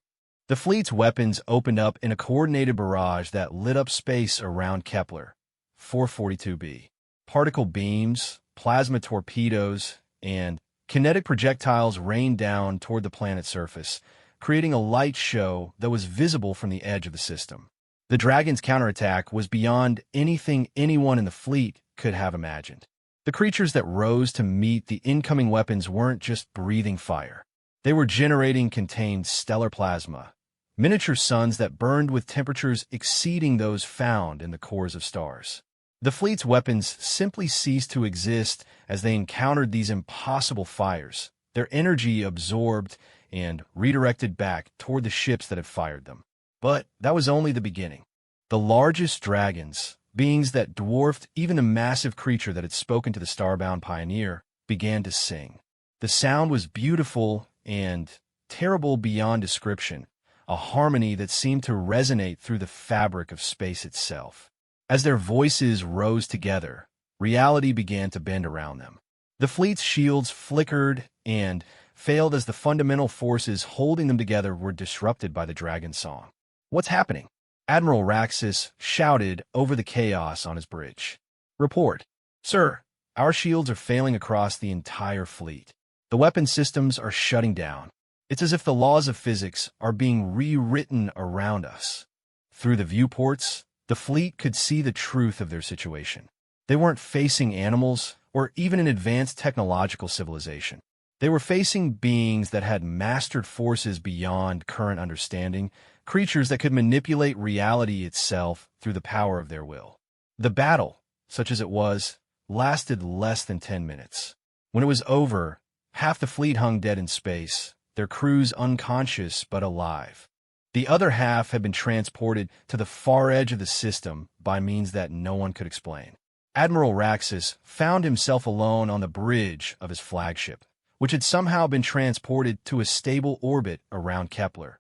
The fleet's weapons opened up in a coordinated barrage that lit up space around Kepler 442b. Particle beams, plasma torpedoes, and kinetic projectiles rained down toward the planet's surface, creating a light show that was visible from the edge of the system. The Dragon's counterattack was beyond anything anyone in the fleet could have imagined. The creatures that rose to meet the incoming weapons weren't just breathing fire. They were generating contained stellar plasma, miniature suns that burned with temperatures exceeding those found in the cores of stars. The fleet's weapons simply ceased to exist as they encountered these impossible fires, their energy absorbed and redirected back toward the ships that had fired them. But that was only the beginning. The largest dragons, beings that dwarfed even the massive creature that had spoken to the starbound Pioneer, began to sing. The sound was beautiful and terrible beyond description, a harmony that seemed to resonate through the fabric of space itself. As their voices rose together, reality began to bend around them. The fleet's shields flickered and failed as the fundamental forces holding them together were disrupted by the dragon's song. What's happening? Admiral Raxus shouted over the chaos on his bridge. Report. Sir, our shields are failing across the entire fleet. The weapon systems are shutting down. It's as if the laws of physics are being rewritten around us. Through the viewports, the fleet could see the truth of their situation. They weren't facing animals or even an advanced technological civilization. They were facing beings that had mastered forces beyond current understanding, creatures that could manipulate reality itself through the power of their will. The battle, such as it was, lasted less than 10 minutes. When it was over, half the fleet hung dead in space, their crews unconscious but alive. The other half had been transported to the far edge of the system by means that no one could explain. Admiral Raxus found himself alone on the bridge of his flagship, which had somehow been transported to a stable orbit around Kepler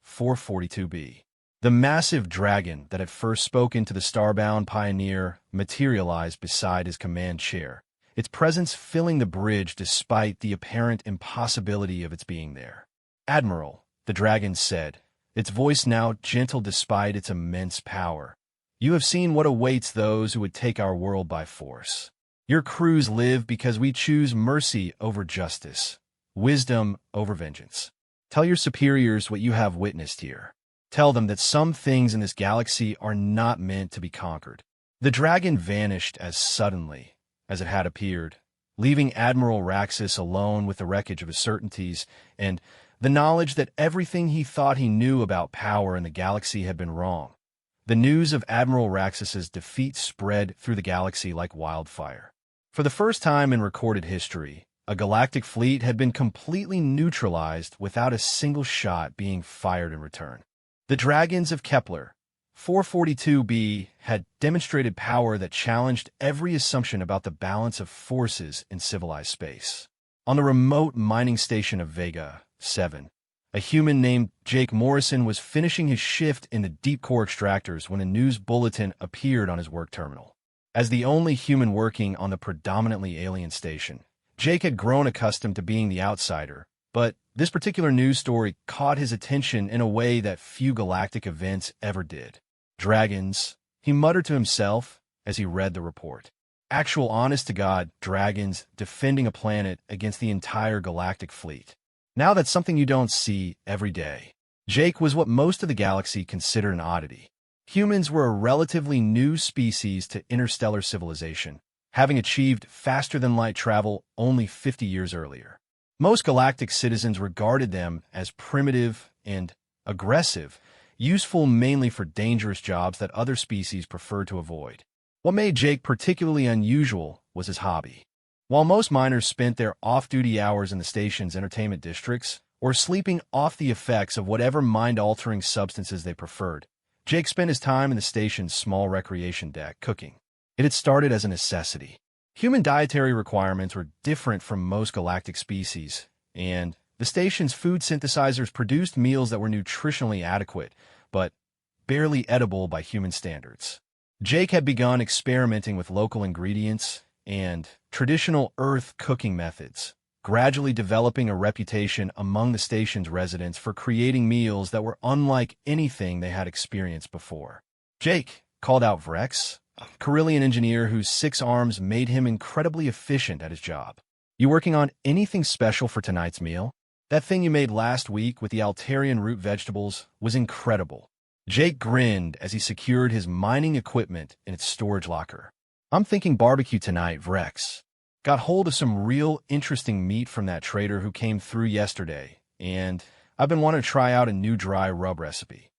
442b. The massive dragon that had first spoken to the starbound pioneer materialized beside his command chair, its presence filling the bridge despite the apparent impossibility of its being there. "Admiral," the dragon said, its voice now gentle despite its immense power, "you have seen what awaits those who would take our world by force. Your crews live because we choose mercy over justice, wisdom over vengeance. Tell your superiors what you have witnessed here. Tell them that some things in this galaxy are not meant to be conquered." The dragon vanished as suddenly as it had appeared, leaving Admiral Raxus alone with the wreckage of his certainties and the knowledge that everything he thought he knew about power in the galaxy had been wrong. The news of Admiral Raxus's defeat spread through the galaxy like wildfire. For the first time in recorded history, a galactic fleet had been completely neutralized without a single shot being fired in return. The dragons of Kepler 442b had demonstrated power that challenged every assumption about the balance of forces in civilized space. On the remote mining station of Vega 7, a human named Jake Morrison was finishing his shift in the deep core extractors when a news bulletin appeared on his work terminal. As the only human working on the predominantly alien station, Jake had grown accustomed to being the outsider, but this particular news story caught his attention in a way that few galactic events ever did. "Dragons," he muttered to himself as he read the report. Actual honest-to-God dragons defending a planet against the entire galactic fleet. Now that's something you don't see every day. Jake was what most of the galaxy considered an oddity. Humans were a relatively new species to interstellar civilization, having achieved faster-than-light travel only 50 years earlier. Most galactic citizens regarded them as primitive and aggressive, useful mainly for dangerous jobs that other species preferred to avoid. What made Jake particularly unusual was his hobby. While most miners spent their off-duty hours in the station's entertainment districts or sleeping off the effects of whatever mind-altering substances they preferred, Jake spent his time in the station's small recreation deck cooking. It had started as a necessity. Human dietary requirements were different from most galactic species, and the station's food synthesizers produced meals that were nutritionally adequate, but barely edible by human standards. Jake had begun experimenting with local ingredients and traditional Earth cooking methods, gradually developing a reputation among the station's residents for creating meals that were unlike anything they had experienced before. "Jake," called out Vrex, a Carillion engineer whose 6 arms made him incredibly efficient at his job. "You working on anything special for tonight's meal? That thing you made last week with the Altarian root vegetables was incredible." Jake grinned as he secured his mining equipment in its storage locker. "I'm thinking barbecue tonight, Vrex. Got hold of some real interesting meat from that trader who came through yesterday, and I've been wanting to try out a new dry rub recipe."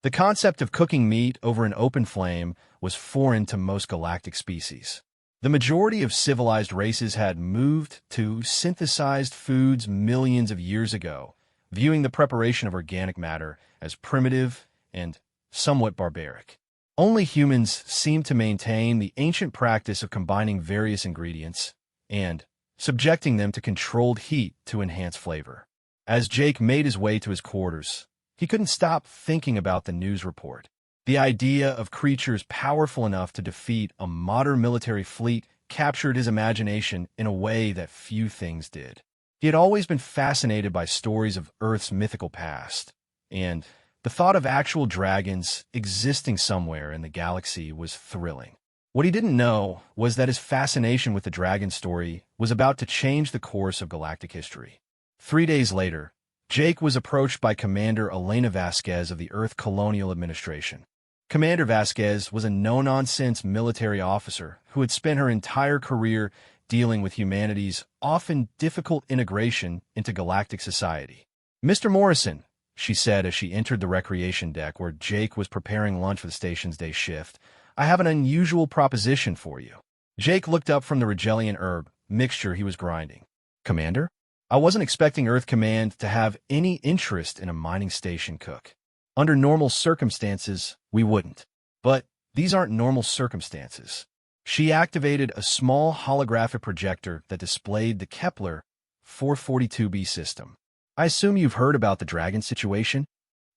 The concept of cooking meat over an open flame was foreign to most galactic species. The majority of civilized races had moved to synthesized foods millions of years ago, viewing the preparation of organic matter as primitive and somewhat barbaric. Only humans seemed to maintain the ancient practice of combining various ingredients and subjecting them to controlled heat to enhance flavor. As Jake made his way to his quarters, he couldn't stop thinking about the news report. The idea of creatures powerful enough to defeat a modern military fleet captured his imagination in a way that few things did. He had always been fascinated by stories of Earth's mythical past, and the thought of actual dragons existing somewhere in the galaxy was thrilling. What he didn't know was that his fascination with the dragon story was about to change the course of galactic history. 3 days later, Jake was approached by Commander Elena Vasquez of the Earth Colonial Administration. Commander Vasquez was a no-nonsense military officer who had spent her entire career dealing with humanity's often difficult integration into galactic society. "Mr. Morrison," she said as she entered the recreation deck where Jake was preparing lunch for the station's day shift, "I have an unusual proposition for you." Jake looked up from the Regellian herb mixture he was grinding. "Commander? I wasn't expecting Earth Command to have any interest in a mining station cook." Under normal circumstances, we wouldn't. But these aren't normal circumstances. She activated a small holographic projector that displayed the Kepler 442b system. I assume you've heard about the Dragon situation?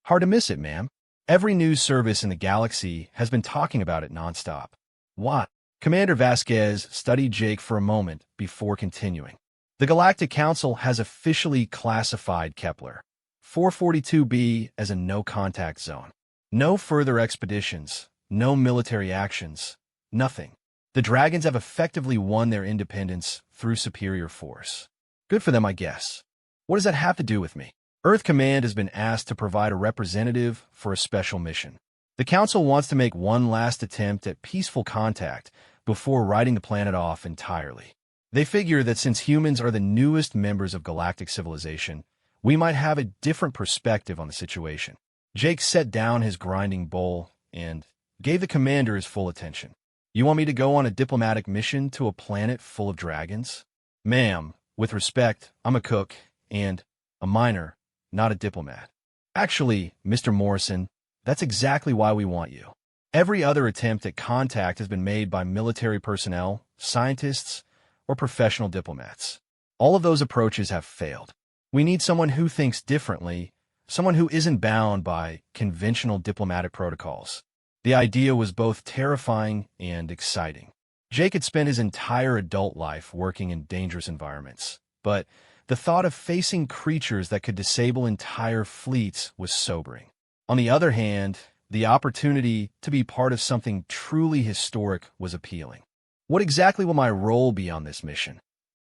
Hard to miss it, ma'am. Every news service in the galaxy has been talking about it nonstop. What? Commander Vasquez studied Jake for a moment before continuing. The Galactic Council has officially classified Kepler 442b as a no-contact zone. No further expeditions, no military actions, nothing. The Dragons have effectively won their independence through superior force. Good for them, I guess. What does that have to do with me? Earth Command has been asked to provide a representative for a special mission. The Council wants to make one last attempt at peaceful contact before writing the planet off entirely. They figure that since humans are the newest members of galactic civilization, we might have a different perspective on the situation. Jake set down his grinding bowl and gave the commander his full attention. You want me to go on a diplomatic mission to a planet full of dragons? Ma'am, with respect, I'm a cook and a miner, not a diplomat. Actually, Mr. Morrison, that's exactly why we want you. Every other attempt at contact has been made by military personnel, scientists, or professional diplomats. All of those approaches have failed. We need someone who thinks differently, someone who isn't bound by conventional diplomatic protocols. The idea was both terrifying and exciting. Jake had spent his entire adult life working in dangerous environments, but the thought of facing creatures that could disable entire fleets was sobering. On the other hand, the opportunity to be part of something truly historic was appealing. What exactly will my role be on this mission?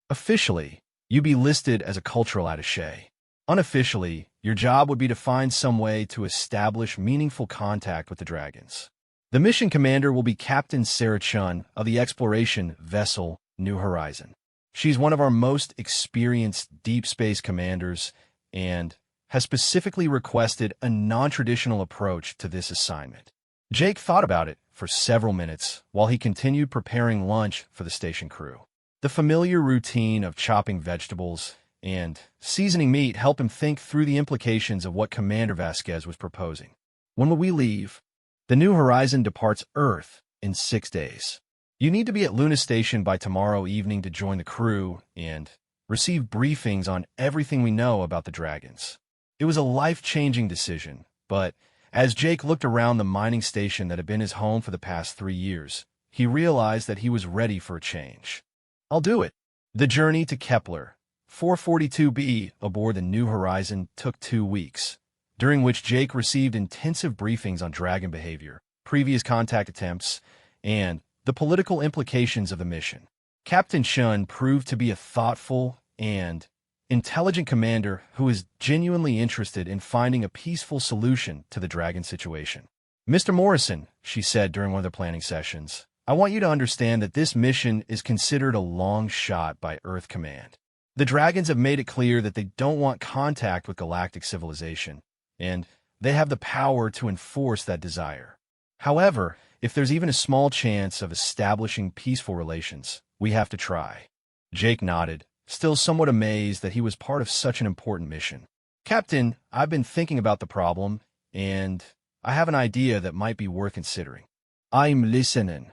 Officially, you'd be listed as a cultural attaché. Unofficially, your job would be to find some way to establish meaningful contact with the Dragons. The mission commander will be Captain Sarah Chun of the exploration vessel New Horizon. She's one of our most experienced deep space commanders and has specifically requested a non-traditional approach to this assignment. Jake thought about it for several minutes while he continued preparing lunch for the station crew. The familiar routine of chopping vegetables and seasoning meat helped him think through the implications of what Commander Vasquez was proposing. When will we leave? The New Horizon departs Earth in 6 days. You need to be at Luna Station by tomorrow evening to join the crew and receive briefings on everything we know about the Dragons. It was a life-changing decision, but as Jake looked around the mining station that had been his home for the past 3 years, he realized that he was ready for a change. I'll do it. The journey to Kepler 442b aboard the New Horizon took 2 weeks, during which Jake received intensive briefings on dragon behavior, previous contact attempts, and the political implications of the mission. Captain Chun proved to be a thoughtful and intelligent commander who is genuinely interested in finding a peaceful solution to the dragon situation. Mr. Morrison, she said during one of the planning sessions, I want you to understand that this mission is considered a long shot by Earth Command. The Dragons have made it clear that they don't want contact with galactic civilization, and they have the power to enforce that desire. However, if there's even a small chance of establishing peaceful relations, we have to try. Jake nodded, still somewhat amazed that he was part of such an important mission. Captain, I've been thinking about the problem, and I have an idea that might be worth considering. I'm listening.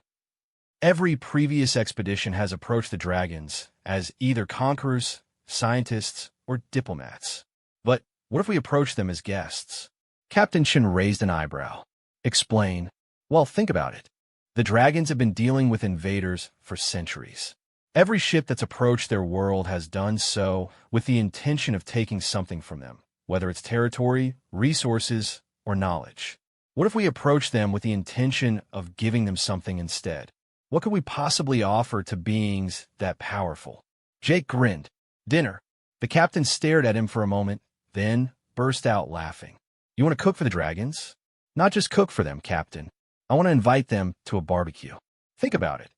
Every previous expedition has approached the Dragons as either conquerors, scientists, or diplomats. But what if we approach them as guests? Captain Shin raised an eyebrow. Explain. Well, think about it. The Dragons have been dealing with invaders for centuries. Every ship that's approached their world has done so with the intention of taking something from them, whether it's territory, resources, or knowledge. What if we approach them with the intention of giving them something instead? What could we possibly offer to beings that powerful? Jake grinned. Dinner. The captain stared at him for a moment, then burst out laughing. You want to cook for the Dragons? Not just cook for them, Captain. I want to invite them to a barbecue. Think about it.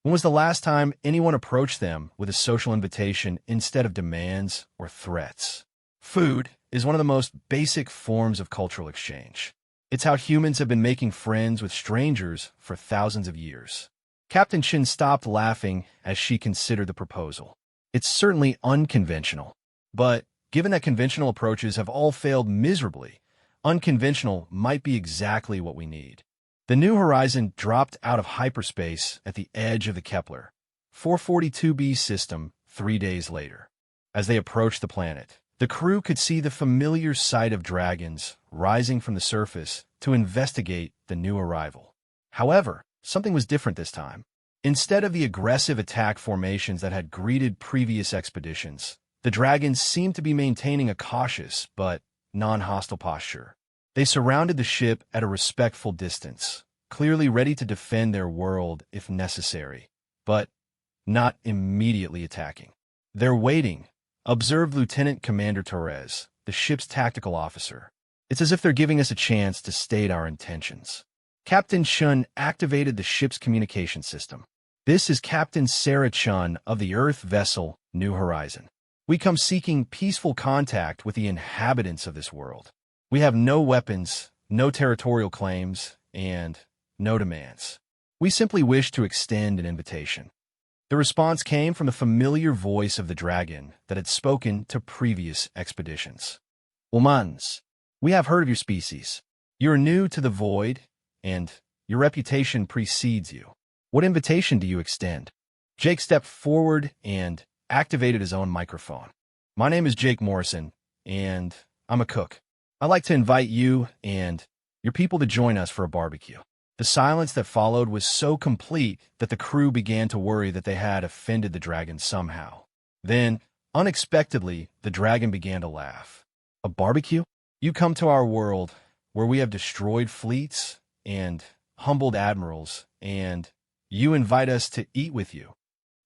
When was the last time anyone approached them with a social invitation instead of demands or threats? Food is one of the most basic forms of cultural exchange. It's how humans have been making friends with strangers for thousands of years. Captain Shin stopped laughing as she considered the proposal. It's certainly unconventional, but given that conventional approaches have all failed miserably, Unconventional might be exactly what we need. The New Horizon dropped out of hyperspace at the edge of the Kepler 442b system 3 days later. As they approached the planet, the crew could see the familiar sight of dragons rising from the surface to investigate the new arrival. However, something was different this time. Instead of the aggressive attack formations that had greeted previous expeditions, the dragons seemed to be maintaining a cautious but non-hostile posture. They surrounded the ship at a respectful distance, clearly ready to defend their world if necessary, but not immediately attacking. "They're waiting," observed Lieutenant Commander Torres, the ship's tactical officer. "It's as if they're giving us a chance to state our intentions." Captain Chun activated the ship's communication system. "This is Captain Sarah Chun of the Earth vessel New Horizon. We come seeking peaceful contact with the inhabitants of this world. We have no weapons, no territorial claims, and no demands. We simply wish to extend an invitation." The response came from the familiar voice of the dragon that had spoken to previous expeditions. "Humans, we have heard of your species. You're new to the void, and your reputation precedes you. What invitation do you extend?" Jake stepped forward and activated his own microphone. "My name is Jake Morrison, and I'm a cook. I'd like to invite you and your people to join us for a barbecue." The silence that followed was so complete that the crew began to worry that they had offended the dragon somehow. Then, unexpectedly, the dragon began to laugh. "A barbecue? You come to our world, where we have destroyed fleets and humbled admirals, and you invite us to eat with you?"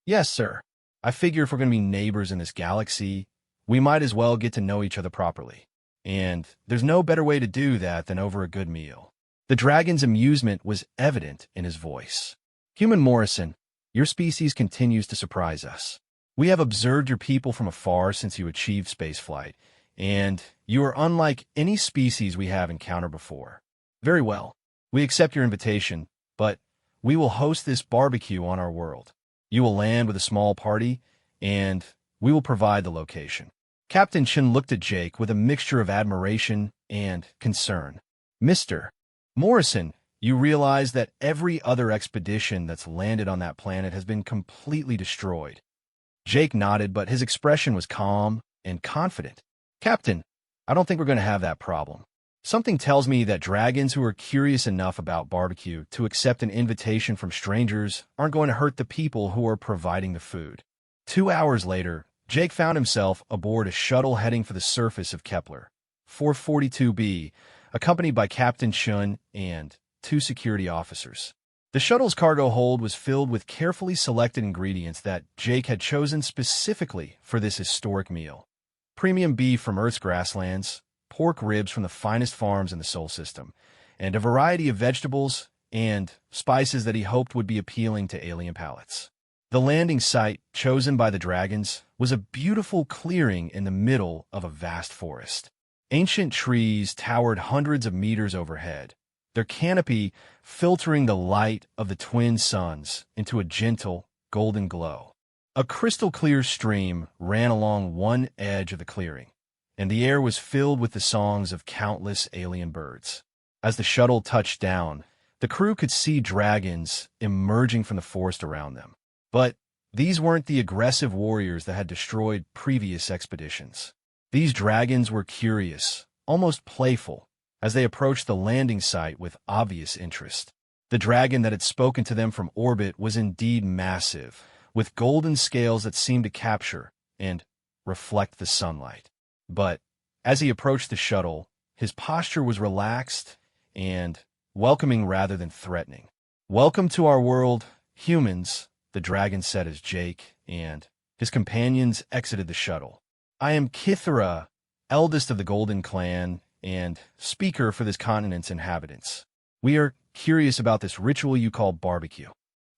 "Yes, sir. I figure if we're going to be neighbors in this galaxy, we might as well get to know each other properly. And there's no better way to do that than over a good meal." The dragon's amusement was evident in his voice. "Human Morrison, your species continues to surprise us. We have observed your people from afar since you achieved spaceflight, and you are unlike any species we have encountered before. Very well, we accept your invitation, but we will host this barbecue on our world. You will land with a small party, and we will provide the location." Captain Chin looked at Jake with a mixture of admiration and concern. "Mr. Morrison, you realize that every other expedition that's landed on that planet has been completely destroyed." Jake nodded, but his expression was calm and confident. "Captain, I don't think we're going to have that problem. Something tells me that dragons who are curious enough about barbecue to accept an invitation from strangers aren't going to hurt the people who are providing the food." 2 hours later, Jake found himself aboard a shuttle heading for the surface of Kepler 442b, accompanied by Captain Chun and 2 security officers. The shuttle's cargo hold was filled with carefully selected ingredients that Jake had chosen specifically for this historic meal. Premium beef from Earth's grasslands, pork ribs from the finest farms in the Sol system, and a variety of vegetables and spices that he hoped would be appealing to alien palates. The landing site, chosen by the dragons, was a beautiful clearing in the middle of a vast forest. Ancient trees towered hundreds of meters overhead, their canopy filtering the light of the twin suns into a gentle, golden glow. A crystal-clear stream ran along one edge of the clearing, and the air was filled with the songs of countless alien birds. As the shuttle touched down, the crew could see dragons emerging from the forest around them. But these weren't the aggressive warriors that had destroyed previous expeditions. These dragons were curious, almost playful, as they approached the landing site with obvious interest. The dragon that had spoken to them from orbit was indeed massive, with golden scales that seemed to capture and reflect the sunlight. But as he approached the shuttle, his posture was relaxed and welcoming rather than threatening. "Welcome to our world, humans," the dragon said as Jake and his companions exited the shuttle. "I am Kithra, eldest of the Golden Clan and speaker for this continent's inhabitants. We are curious about this ritual you call barbecue."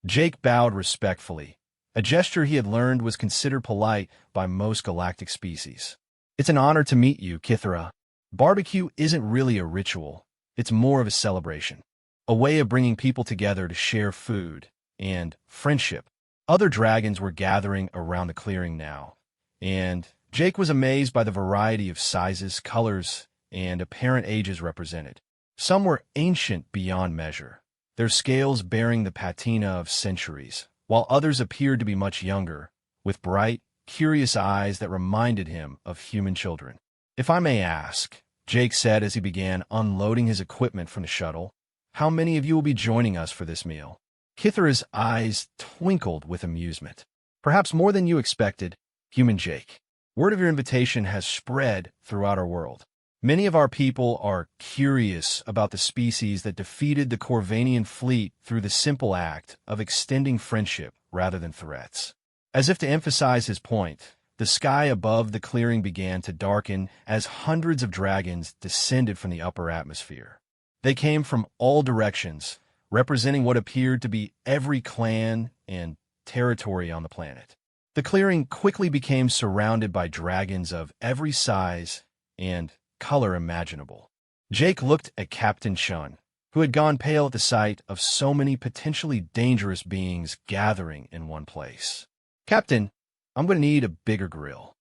Jake bowed respectfully, a gesture he had learned was considered polite by most galactic species. "It's an honor to meet you, Kithra. Barbecue isn't really a ritual, it's more of a celebration, a way of bringing people together to share food and friendship." Other dragons were gathering around the clearing now, and Jake was amazed by the variety of sizes, colors, and apparent ages represented. Some were ancient beyond measure, their scales bearing the patina of centuries, while others appeared to be much younger, with bright, curious eyes that reminded him of human children. "If I may ask," Jake said as he began unloading his equipment from the shuttle, "how many of you will be joining us for this meal?" Kithra's eyes twinkled with amusement. "Perhaps more than you expected, human Jake. Word of your invitation has spread throughout our world. Many of our people are curious about the species that defeated the Corvanian fleet through the simple act of extending friendship rather than threats." As if to emphasize his point, the sky above the clearing began to darken as hundreds of dragons descended from the upper atmosphere. They came from all directions, representing what appeared to be every clan and territory on the planet. The clearing quickly became surrounded by dragons of every size and color imaginable. Jake looked at Captain Shun, who had gone pale at the sight of so many potentially dangerous beings gathering in one place. "Captain, I'm going to need a bigger grill."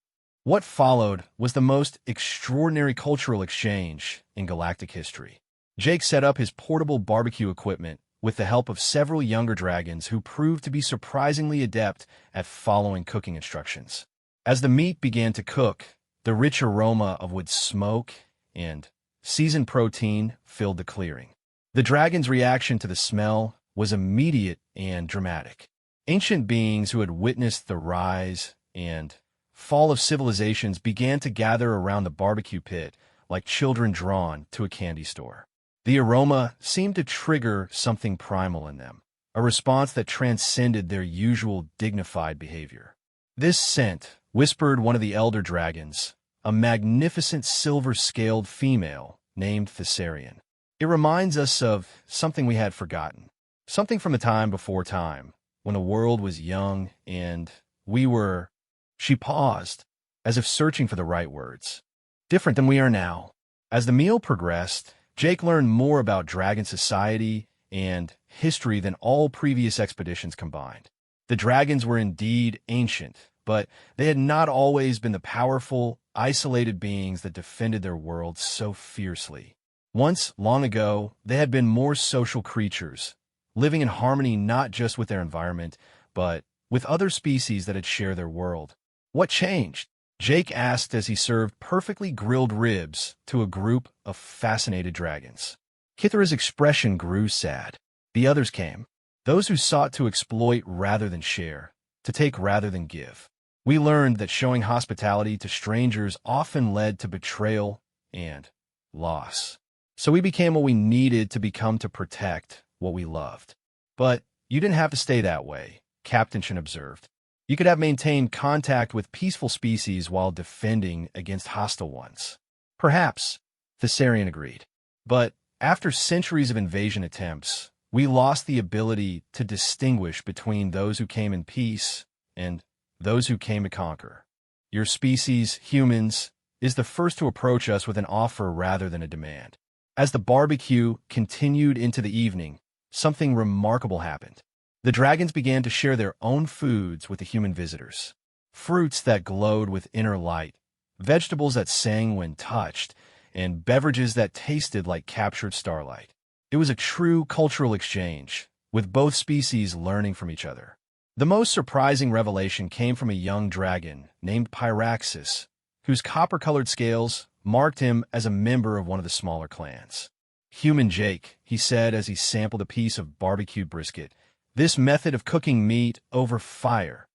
What followed was the most extraordinary cultural exchange in galactic history. Jake set up his portable barbecue equipment with the help of several younger dragons who proved to be surprisingly adept at following cooking instructions. As the meat began to cook, the rich aroma of wood smoke and seasoned protein filled the clearing. The dragon's reaction to the smell was immediate and dramatic. Ancient beings who had witnessed the rise and fall of civilizations began to gather around the barbecue pit like children drawn to a candy store. The aroma seemed to trigger something primal in them, a response that transcended their usual dignified behavior. "This scent," whispered one of the elder dragons, a magnificent silver-scaled female named Thessarian. "It reminds us of something we had forgotten, something from the time before time, when the world was young and we were—" She paused, as if searching for the right words. "Different than we are now." As the meal progressed, Jake learned more about dragon society and history than all previous expeditions combined. The dragons were indeed ancient, but they had not always been the powerful, isolated beings that defended their world so fiercely. Once, long ago, they had been more social creatures, living in harmony not just with their environment, but with other species that had shared their world. What changed? Jake asked as he served perfectly grilled ribs to a group of fascinated dragons. Kithra's expression grew sad. The others came, those who sought to exploit rather than share, to take rather than give. We learned that showing hospitality to strangers often led to betrayal and loss. So we became what we needed to become to protect what we loved. "But you didn't have to stay that way," Captain Shin observed. "You could have maintained contact with peaceful species while defending against hostile ones." "Perhaps," Thessarian agreed. "But after centuries of invasion attempts, we lost the ability to distinguish between those who came in peace and those who came to conquer. Your species, humans, is the first to approach us with an offer rather than a demand." As the barbecue continued into the evening, something remarkable happened. The dragons began to share their own foods with the human visitors. Fruits that glowed with inner light, vegetables that sang when touched, and beverages that tasted like captured starlight. It was a true cultural exchange, with both species learning from each other. The most surprising revelation came from a young dragon named Pyraxis, whose copper-colored scales marked him as a member of one of the smaller clans. "Human Jake," he said as he sampled a piece of barbecued brisket, "this method of cooking meat over fire,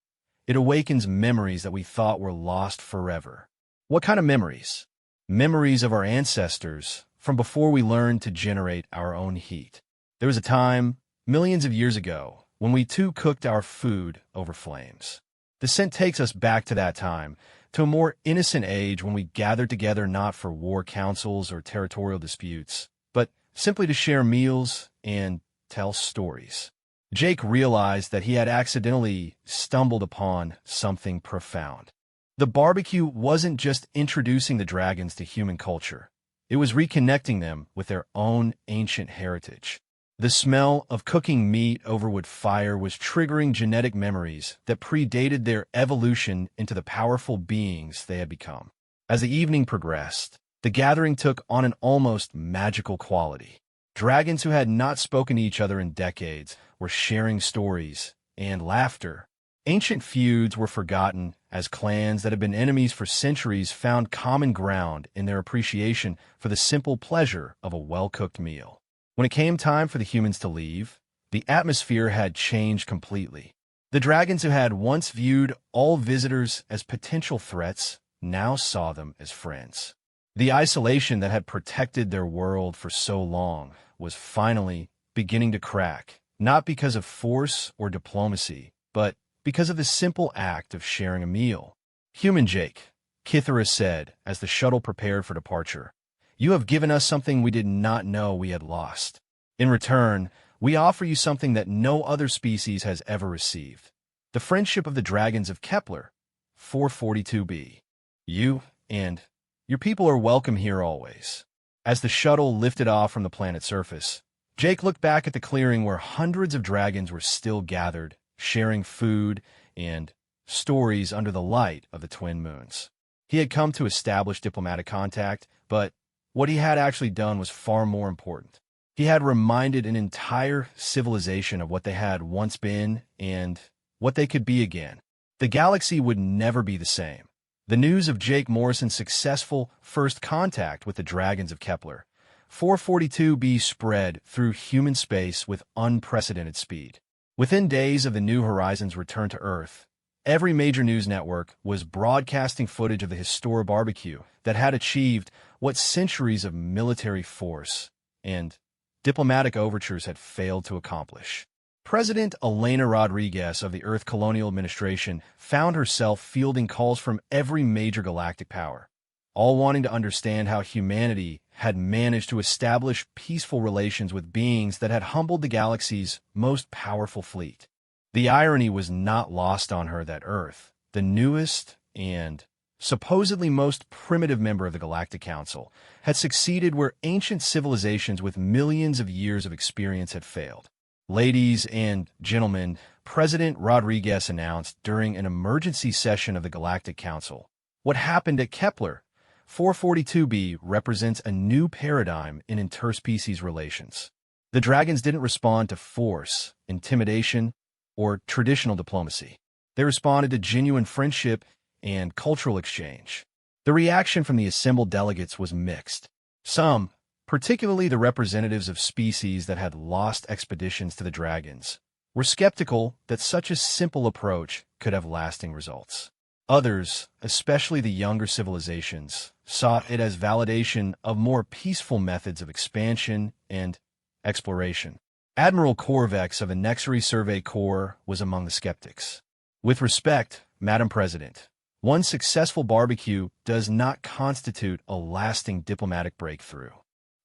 it awakens memories that we thought were lost forever." "What kind of memories?" "Memories of our ancestors, from before we learned to generate our own heat. There was a time, millions of years ago, when we too cooked our food over flames. The scent takes us back to that time, to a more innocent age when we gathered together not for war councils or territorial disputes, but simply to share meals and tell stories." Jake realized that he had accidentally stumbled upon something profound. The barbecue wasn't just introducing the dragons to human culture. It was reconnecting them with their own ancient heritage. The smell of cooking meat over wood fire was triggering genetic memories that predated their evolution into the powerful beings they had become. As the evening progressed, The gathering took on an almost magical quality. Dragons who had not spoken to each other in decades were sharing stories and laughter. Ancient feuds were forgotten as clans that had been enemies for centuries found common ground in their appreciation for the simple pleasure of a well-cooked meal. When it came time for the humans to leave, the atmosphere had changed completely. The dragons who had once viewed all visitors as potential threats now saw them as friends. The isolation that had protected their world for so long was finally beginning to crack, not because of force or diplomacy, but because of the simple act of sharing a meal. "Human Jake," Kithara said as the shuttle prepared for departure, "you have given us something we did not know we had lost. In return, we offer you something that no other species has ever received. The friendship of the dragons of Kepler, 442b. You and your people are welcome here always." As the shuttle lifted off from the planet's surface, Jake looked back at the clearing where hundreds of dragons were still gathered, sharing food and stories under the light of the twin moons. He had come to establish diplomatic contact, but what he had actually done was far more important. He had reminded an entire civilization of what they had once been and what they could be again. The galaxy would never be the same. The news of Jake Morrison's successful first contact with the dragons of Kepler, 442b, spread through human space with unprecedented speed. Within days of the New Horizons' return to Earth, every major news network was broadcasting footage of the historic BBQ that had achieved what centuries of military force and diplomatic overtures had failed to accomplish. President Elena Rodriguez of the Earth Colonial Administration found herself fielding calls from every major galactic power, all wanting to understand how humanity had managed to establish peaceful relations with beings that had humbled the galaxy's most powerful fleet. The irony was not lost on her that Earth, the newest and supposedly most primitive member of the Galactic Council, had succeeded where ancient civilizations with millions of years of experience had failed. "Ladies and gentlemen," President Rodriguez announced during an emergency session of the Galactic Council, "what happened at Kepler, 442b, represents a new paradigm in interspecies relations." The dragons didn't respond to force, intimidation, or traditional diplomacy. They responded to genuine friendship and cultural exchange. The reaction from the assembled delegates was mixed. Some, particularly the representatives of species that had lost expeditions to the dragons, were skeptical that such a simple approach could have lasting results. Others, especially the younger civilizations, saw it as validation of more peaceful methods of expansion and exploration. Admiral Corvex of the Nexary Survey Corps was among the skeptics. "With respect, Madam President, one successful BBQ does not constitute a lasting diplomatic breakthrough.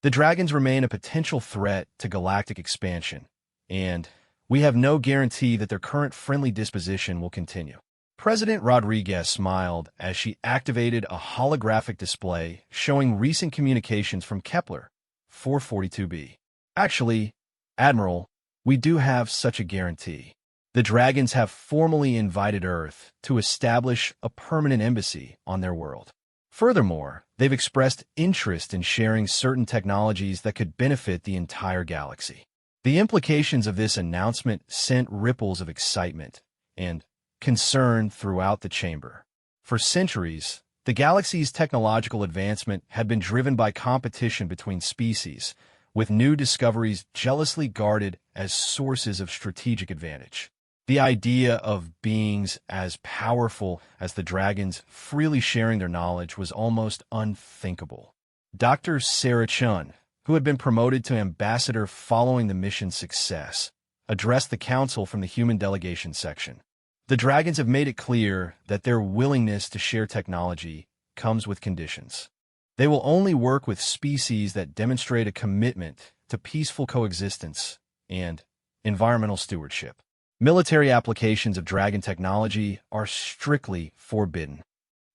The dragons remain a potential threat to galactic expansion, and we have no guarantee that their current friendly disposition will continue." President Rodriguez smiled as she activated a holographic display showing recent communications from Kepler, 442b. "Actually, Admiral, we do have such a guarantee. The dragons have formally invited Earth to establish a permanent embassy on their world. Furthermore, they've expressed interest in sharing certain technologies that could benefit the entire galaxy." The implications of this announcement sent ripples of excitement and concern throughout the chamber. For centuries, the galaxy's technological advancement had been driven by competition between species, with new discoveries jealously guarded as sources of strategic advantage. The idea of beings as powerful as the dragons freely sharing their knowledge was almost unthinkable. Dr. Sarah Chun, who had been promoted to ambassador following the mission's success, addressed the council from the human delegation section. "The dragons have made it clear that their willingness to share technology comes with conditions. They will only work with species that demonstrate a commitment to peaceful coexistence and environmental stewardship. Military applications of dragon technology are strictly forbidden."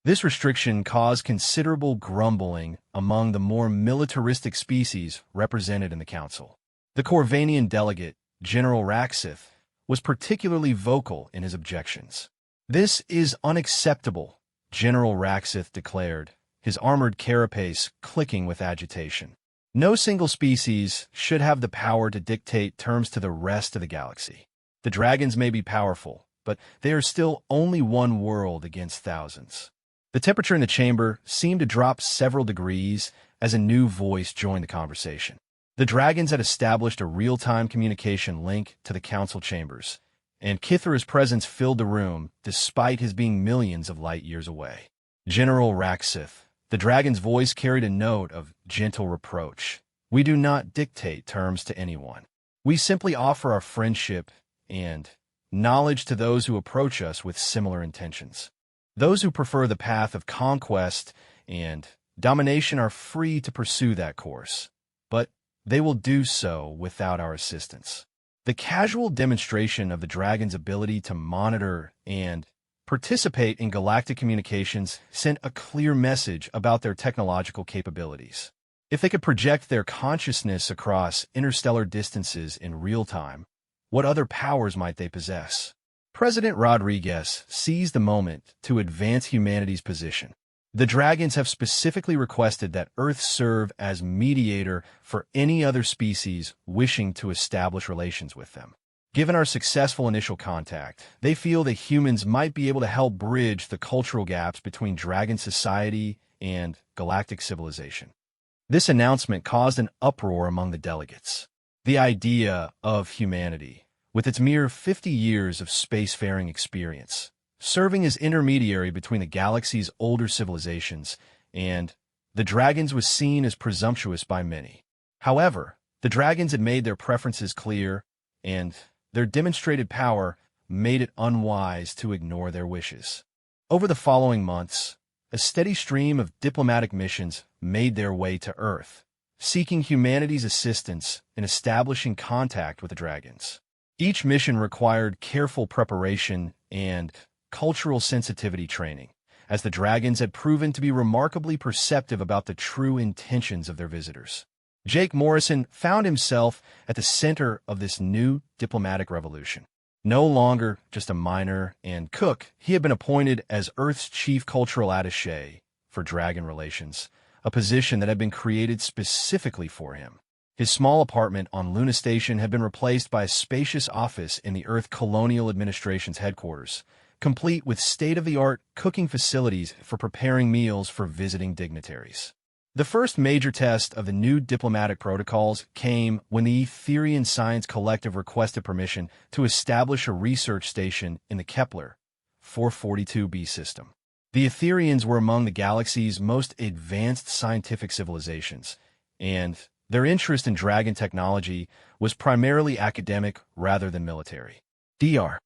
This restriction caused considerable grumbling among the more militaristic species represented in the council. The Corvanian delegate, General Raxith, was particularly vocal in his objections. "This is unacceptable," General Raxith declared, his armored carapace clicking with agitation. No single species should have the power to dictate terms to the rest of the galaxy. The dragons may be powerful, but they are still only one world against thousands. The temperature in the chamber seemed to drop several degrees as a new voice joined the conversation. The dragons had established a real-time communication link to the council chambers, and Kithra's presence filled the room despite his being millions of light years away. General Raxith, the dragon's voice carried a note of gentle reproach. We do not dictate terms to anyone. We simply offer our friendship and knowledge to those who approach us with similar intentions. Those who prefer the path of conquest and domination are free to pursue that course, but they will do so without our assistance. The casual demonstration of the dragon's ability to monitor and participate in galactic communications sent a clear message about their technological capabilities. If they could project their consciousness across interstellar distances in real time, what other powers might they possess? President Rodriguez seized the moment to advance humanity's position. The dragons have specifically requested that Earth serve as mediator for any other species wishing to establish relations with them. Given our successful initial contact, they feel that humans might be able to help bridge the cultural gaps between dragon society and galactic civilization. This announcement caused an uproar among the delegates. The idea of humanity, with its mere 50 years of spacefaring experience, serving as intermediary between the galaxy's older civilizations and the dragons, was seen as presumptuous by many. However, the dragons had made their preferences clear, and their demonstrated power made it unwise to ignore their wishes. Over the following months, a steady stream of diplomatic missions made their way to Earth, seeking humanity's assistance in establishing contact with the dragons. Each mission required careful preparation and cultural sensitivity training, as the dragons had proven to be remarkably perceptive about the true intentions of their visitors. Jake Morrison found himself at the center of this new diplomatic revolution. No longer just a miner and cook, he had been appointed as Earth's chief cultural attaché for dragon relations, a position that had been created specifically for him. His small apartment on Luna Station had been replaced by a spacious office in the Earth Colonial Administration's headquarters, complete with state-of-the-art cooking facilities for preparing meals for visiting dignitaries. The first major test of the new diplomatic protocols came when the Etherian Science Collective requested permission to establish a research station in the Kepler 442b system. The Etherians were among the galaxy's most advanced scientific civilizations, and their interest in dragon technology was primarily academic rather than military. Dr.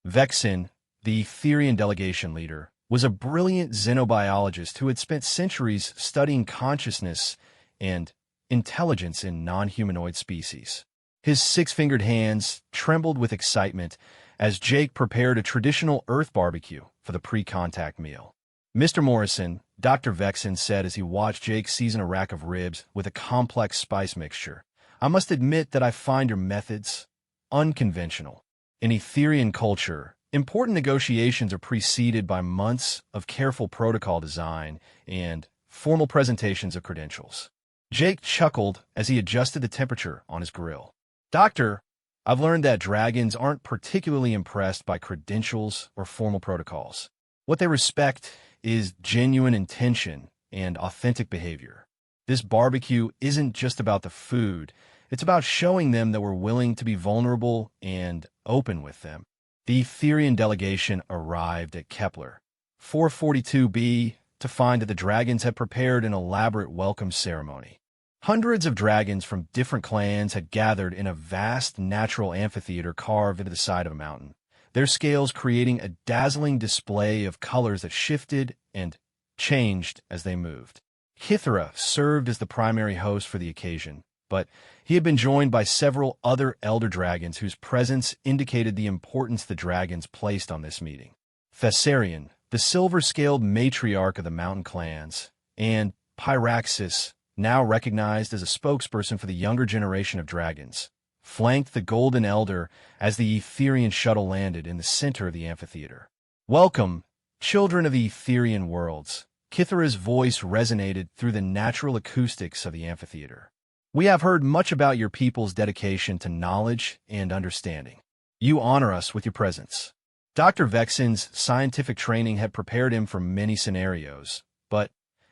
Vexen, the Etherian delegation leader, was a brilliant xenobiologist who had spent centuries studying consciousness and intelligence in non-humanoid species. His six-fingered hands trembled with excitement as Jake prepared a traditional Earth barbecue for the pre-contact meal. Mr. Morrison, Dr. Vexen said as he watched Jake season a rack of ribs with a complex spice mixture, I must admit that I find your methods unconventional. In Etherian culture, important negotiations are preceded by months of careful protocol design and formal presentations of credentials. Jake chuckled as he adjusted the temperature on his grill. Doctor, I've learned that dragons aren't particularly impressed by credentials or formal protocols. What they respect is genuine intention and authentic behavior. This barbecue isn't just about the food. It's about showing them that we're willing to be vulnerable and open with them. The Etherian delegation arrived at Kepler 442b to find that the dragons had prepared an elaborate welcome ceremony. Hundreds of dragons from different clans had gathered in a vast natural amphitheater carved into the side of a mountain, their scales creating a dazzling display of colors that shifted and changed as they moved. Kithra served as the primary host for the occasion, but he had been joined by several other elder dragons whose presence indicated the importance the dragons placed on this meeting. Thessarian, the silver-scaled matriarch of the mountain clans, and Pyraxis, now recognized as a spokesperson for the younger generation of dragons, flanked the Golden Elder as the Etherian shuttle landed in the center of the amphitheater. Welcome, children of the Etherian worlds, Kithra's voice resonated through the natural acoustics of the amphitheater. "We have heard much about your people's dedication to knowledge and understanding. You honor us with your presence." Dr. Vexen's scientific training had prepared him for many scenarios, but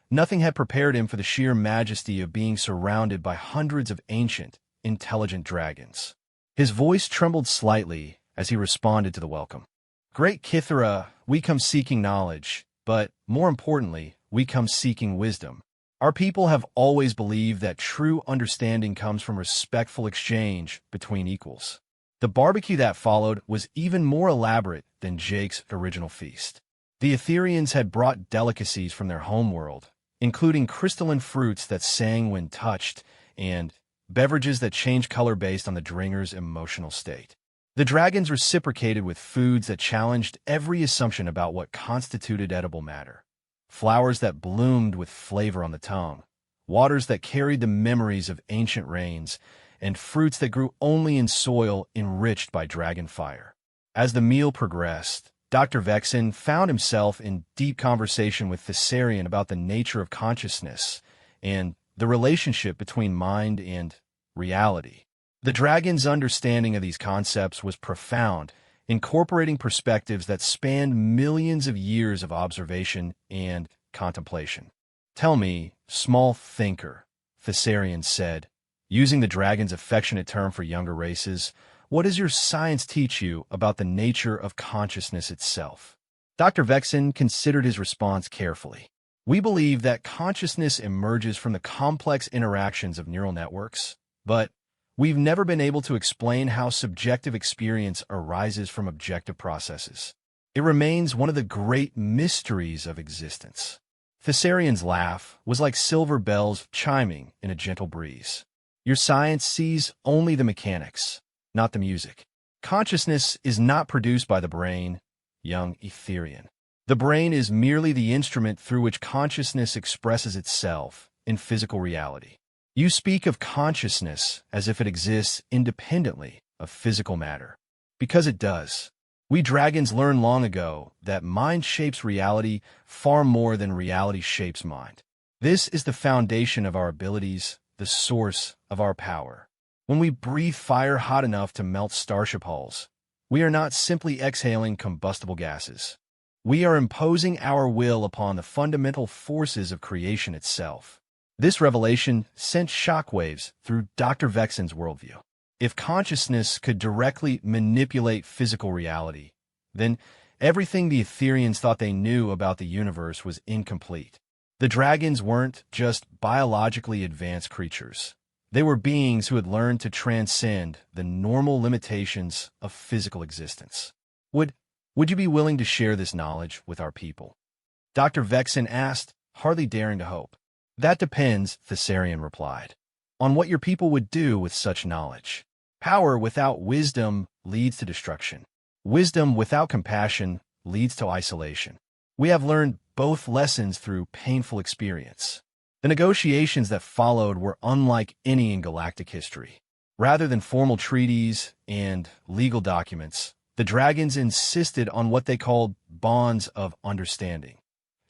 nothing had prepared him for the sheer majesty of being surrounded by hundreds of ancient, intelligent dragons. His voice trembled slightly as he responded to the welcome. "Great Kithra, we come seeking knowledge, but more importantly, we come seeking wisdom. Our people have always believed that true understanding comes from respectful exchange between equals." The barbecue that followed was even more elaborate than Jake's original feast. The Etherians had brought delicacies from their homeworld, including crystalline fruits that sang when touched and beverages that changed color based on the drinker's emotional state. The dragons reciprocated with foods that challenged every assumption about what constituted edible matter. Flowers that bloomed with flavor on the tongue, waters that carried the memories of ancient rains, and fruits that grew only in soil enriched by dragon fire. As the meal progressed, Dr. Vexen found himself in deep conversation with Thessarian about the nature of consciousness and the relationship between mind and reality. The dragon's understanding of these concepts was profound, incorporating perspectives that spanned millions of years of observation and contemplation. "Tell me, small thinker," Thessarian said, using the dragon's affectionate term for younger races, "what does your science teach you about the nature of consciousness itself?" Dr. Vexen considered his response carefully. "We believe that consciousness emerges from the complex interactions of neural networks, but we've never been able to explain how subjective experience arises from objective processes. It remains one of the great mysteries of existence." Thessarian's laugh was like silver bells chiming in a gentle breeze. "Your science sees only the mechanics, not the music. Consciousness is not produced by the brain, young Etherian. The brain is merely the instrument through which consciousness expresses itself in physical reality. You speak of consciousness as if it exists independently of physical matter. Because it does. We dragons learned long ago that mind shapes reality far more than reality shapes mind. This is the foundation of our abilities, the source of our power. When we breathe fire hot enough to melt starship hulls, we are not simply exhaling combustible gases. We are imposing our will upon the fundamental forces of creation itself." This revelation sent shockwaves through Dr. Vexen's worldview. If consciousness could directly manipulate physical reality, then everything the Etherians thought they knew about the universe was incomplete. The dragons weren't just biologically advanced creatures. They were beings who had learned to transcend the normal limitations of physical existence. Would you be willing to share this knowledge with our people?" Dr. Vexen asked, hardly daring to hope. "That depends," Thessarian replied, "on what your people would do with such knowledge. Power without wisdom leads to destruction. Wisdom without compassion leads to isolation. We have learned both lessons through painful experience." The negotiations that followed were unlike any in galactic history. Rather than formal treaties and legal documents, the dragons insisted on what they called bonds of understanding,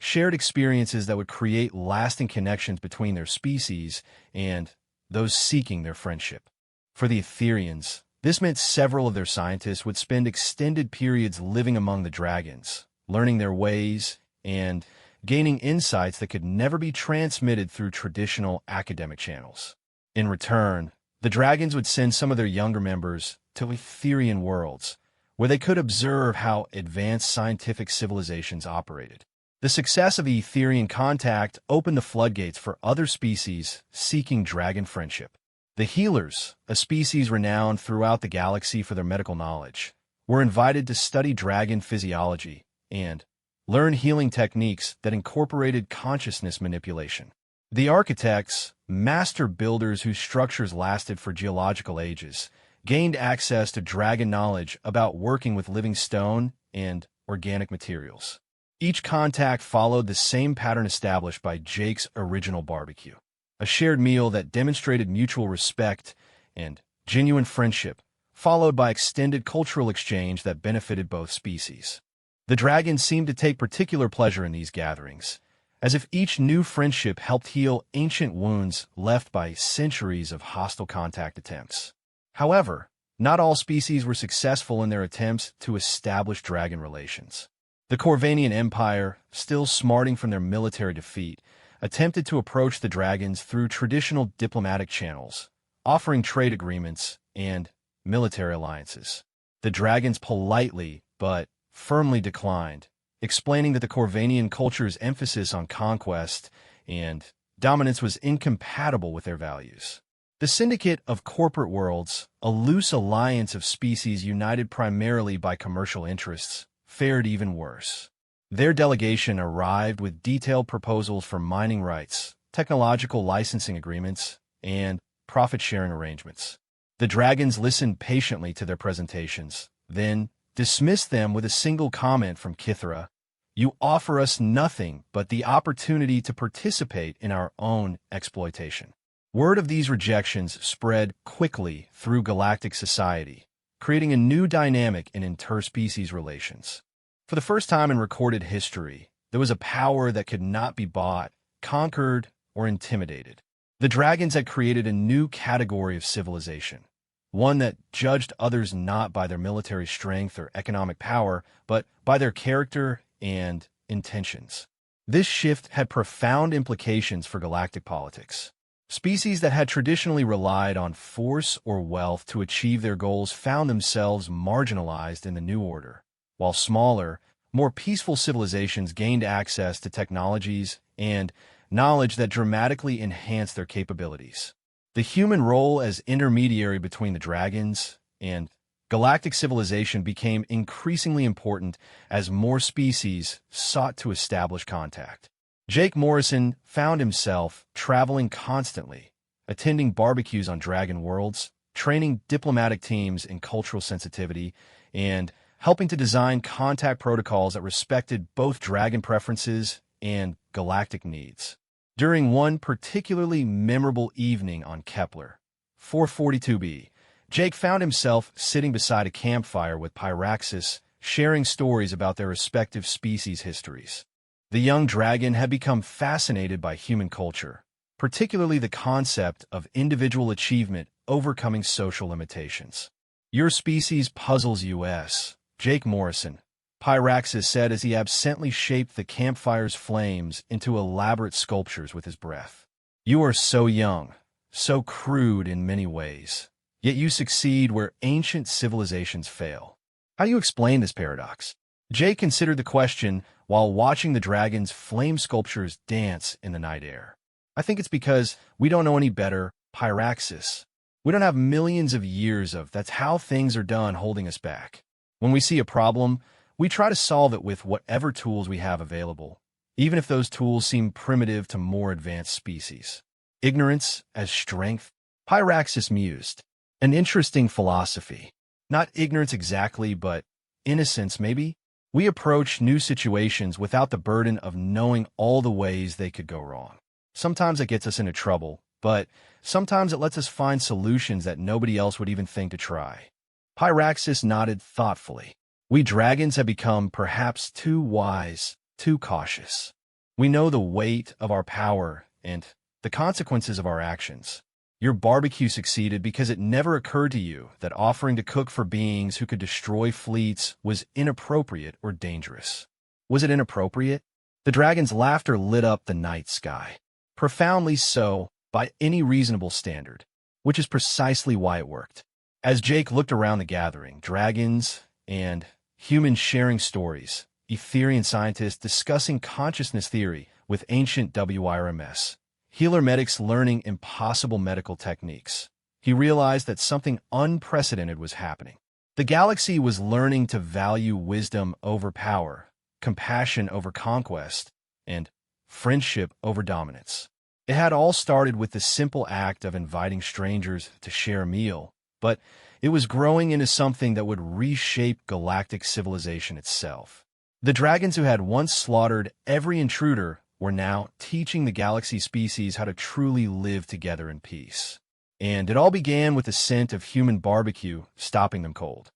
shared experiences that would create lasting connections between their species and those seeking their friendship. For the Etherians, this meant several of their scientists would spend extended periods living among the dragons, learning their ways and gaining insights that could never be transmitted through traditional academic channels. In return, the dragons would send some of their younger members to Etherian worlds, where they could observe how advanced scientific civilizations operated. The success of the Etherian contact opened the floodgates for other species seeking dragon friendship. The healers, a species renowned throughout the galaxy for their medical knowledge, were invited to study dragon physiology and learn healing techniques that incorporated consciousness manipulation. The architects, master builders whose structures lasted for geological ages, gained access to dragon knowledge about working with living stone and organic materials. Each contact followed the same pattern established by Jake's original barbecue, a shared meal that demonstrated mutual respect and genuine friendship, followed by extended cultural exchange that benefited both species. The dragons seemed to take particular pleasure in these gatherings, as if each new friendship helped heal ancient wounds left by centuries of hostile contact attempts. However, not all species were successful in their attempts to establish dragon relations. The Corvanian Empire, still smarting from their military defeat, attempted to approach the dragons through traditional diplomatic channels, offering trade agreements and military alliances. The dragons politely but firmly declined, explaining that the Corvanian culture's emphasis on conquest and dominance was incompatible with their values. The Syndicate of Corporate Worlds, a loose alliance of species united primarily by commercial interests, fared even worse. Their delegation arrived with detailed proposals for mining rights, technological licensing agreements, and profit-sharing arrangements. The dragons listened patiently to their presentations, then dismissed them with a single comment from Kithra: "You offer us nothing but the opportunity to participate in our own exploitation." Word of these rejections spread quickly through galactic society, creating a new dynamic in interspecies relations. For the first time in recorded history, there was a power that could not be bought, conquered, or intimidated. The dragons had created a new category of civilization, one that judged others not by their military strength or economic power, but by their character and intentions. This shift had profound implications for galactic politics. Species that had traditionally relied on force or wealth to achieve their goals found themselves marginalized in the new order, while smaller, more peaceful civilizations gained access to technologies and knowledge that dramatically enhanced their capabilities. The human role as intermediary between the dragons and galactic civilization became increasingly important as more species sought to establish contact. Jake Morrison found himself traveling constantly, attending barbecues on dragon worlds, training diplomatic teams in cultural sensitivity, and helping to design contact protocols that respected both dragon preferences and galactic needs. During one particularly memorable evening on Kepler 442b, Jake found himself sitting beside a campfire with Pyraxis, sharing stories about their respective species' histories. The young dragon had become fascinated by human culture, particularly the concept of individual achievement overcoming social limitations. "Your species puzzles us, Jake Morrison," Pyraxis said as he absently shaped the campfire's flames into elaborate sculptures with his breath. "You are so young, so crude in many ways, yet you succeed where ancient civilizations fail. How do you explain this paradox?" Jake considered the question while watching the dragon's flame sculptures dance in the night air. "I think it's because we don't know any better, Pyraxis. We don't have millions of years of that's how things are done holding us back. When we see a problem, we try to solve it with whatever tools we have available, even if those tools seem primitive to more advanced species. Ignorance as strength," Pyraxis mused. "An interesting philosophy. Not ignorance exactly, but innocence maybe? We approach new situations without the burden of knowing all the ways they could go wrong. Sometimes it gets us into trouble, but sometimes it lets us find solutions that nobody else would even think to try." Pyraxis nodded thoughtfully. "We dragons have become perhaps too wise, too cautious. We know the weight of our power and the consequences of our actions. Your barbecue succeeded because it never occurred to you that offering to cook for beings who could destroy fleets was inappropriate or dangerous. Was it inappropriate?" The dragon's laughter lit up the night sky. "Profoundly so, by any reasonable standard, which is precisely why it worked." As Jake looked around the gathering, dragons and humans sharing stories, Etherian scientists discussing consciousness theory with ancient WIRMS, healer medics learning impossible medical techniques, he realized that something unprecedented was happening. The galaxy was learning to value wisdom over power, compassion over conquest, and friendship over dominance. It had all started with the simple act of inviting strangers to share a meal, but it was growing into something that would reshape galactic civilization itself. The dragons who had once slaughtered every intruder were now teaching the galaxy species how to truly live together in peace. And it all began with the scent of human barbecue stopping them cold.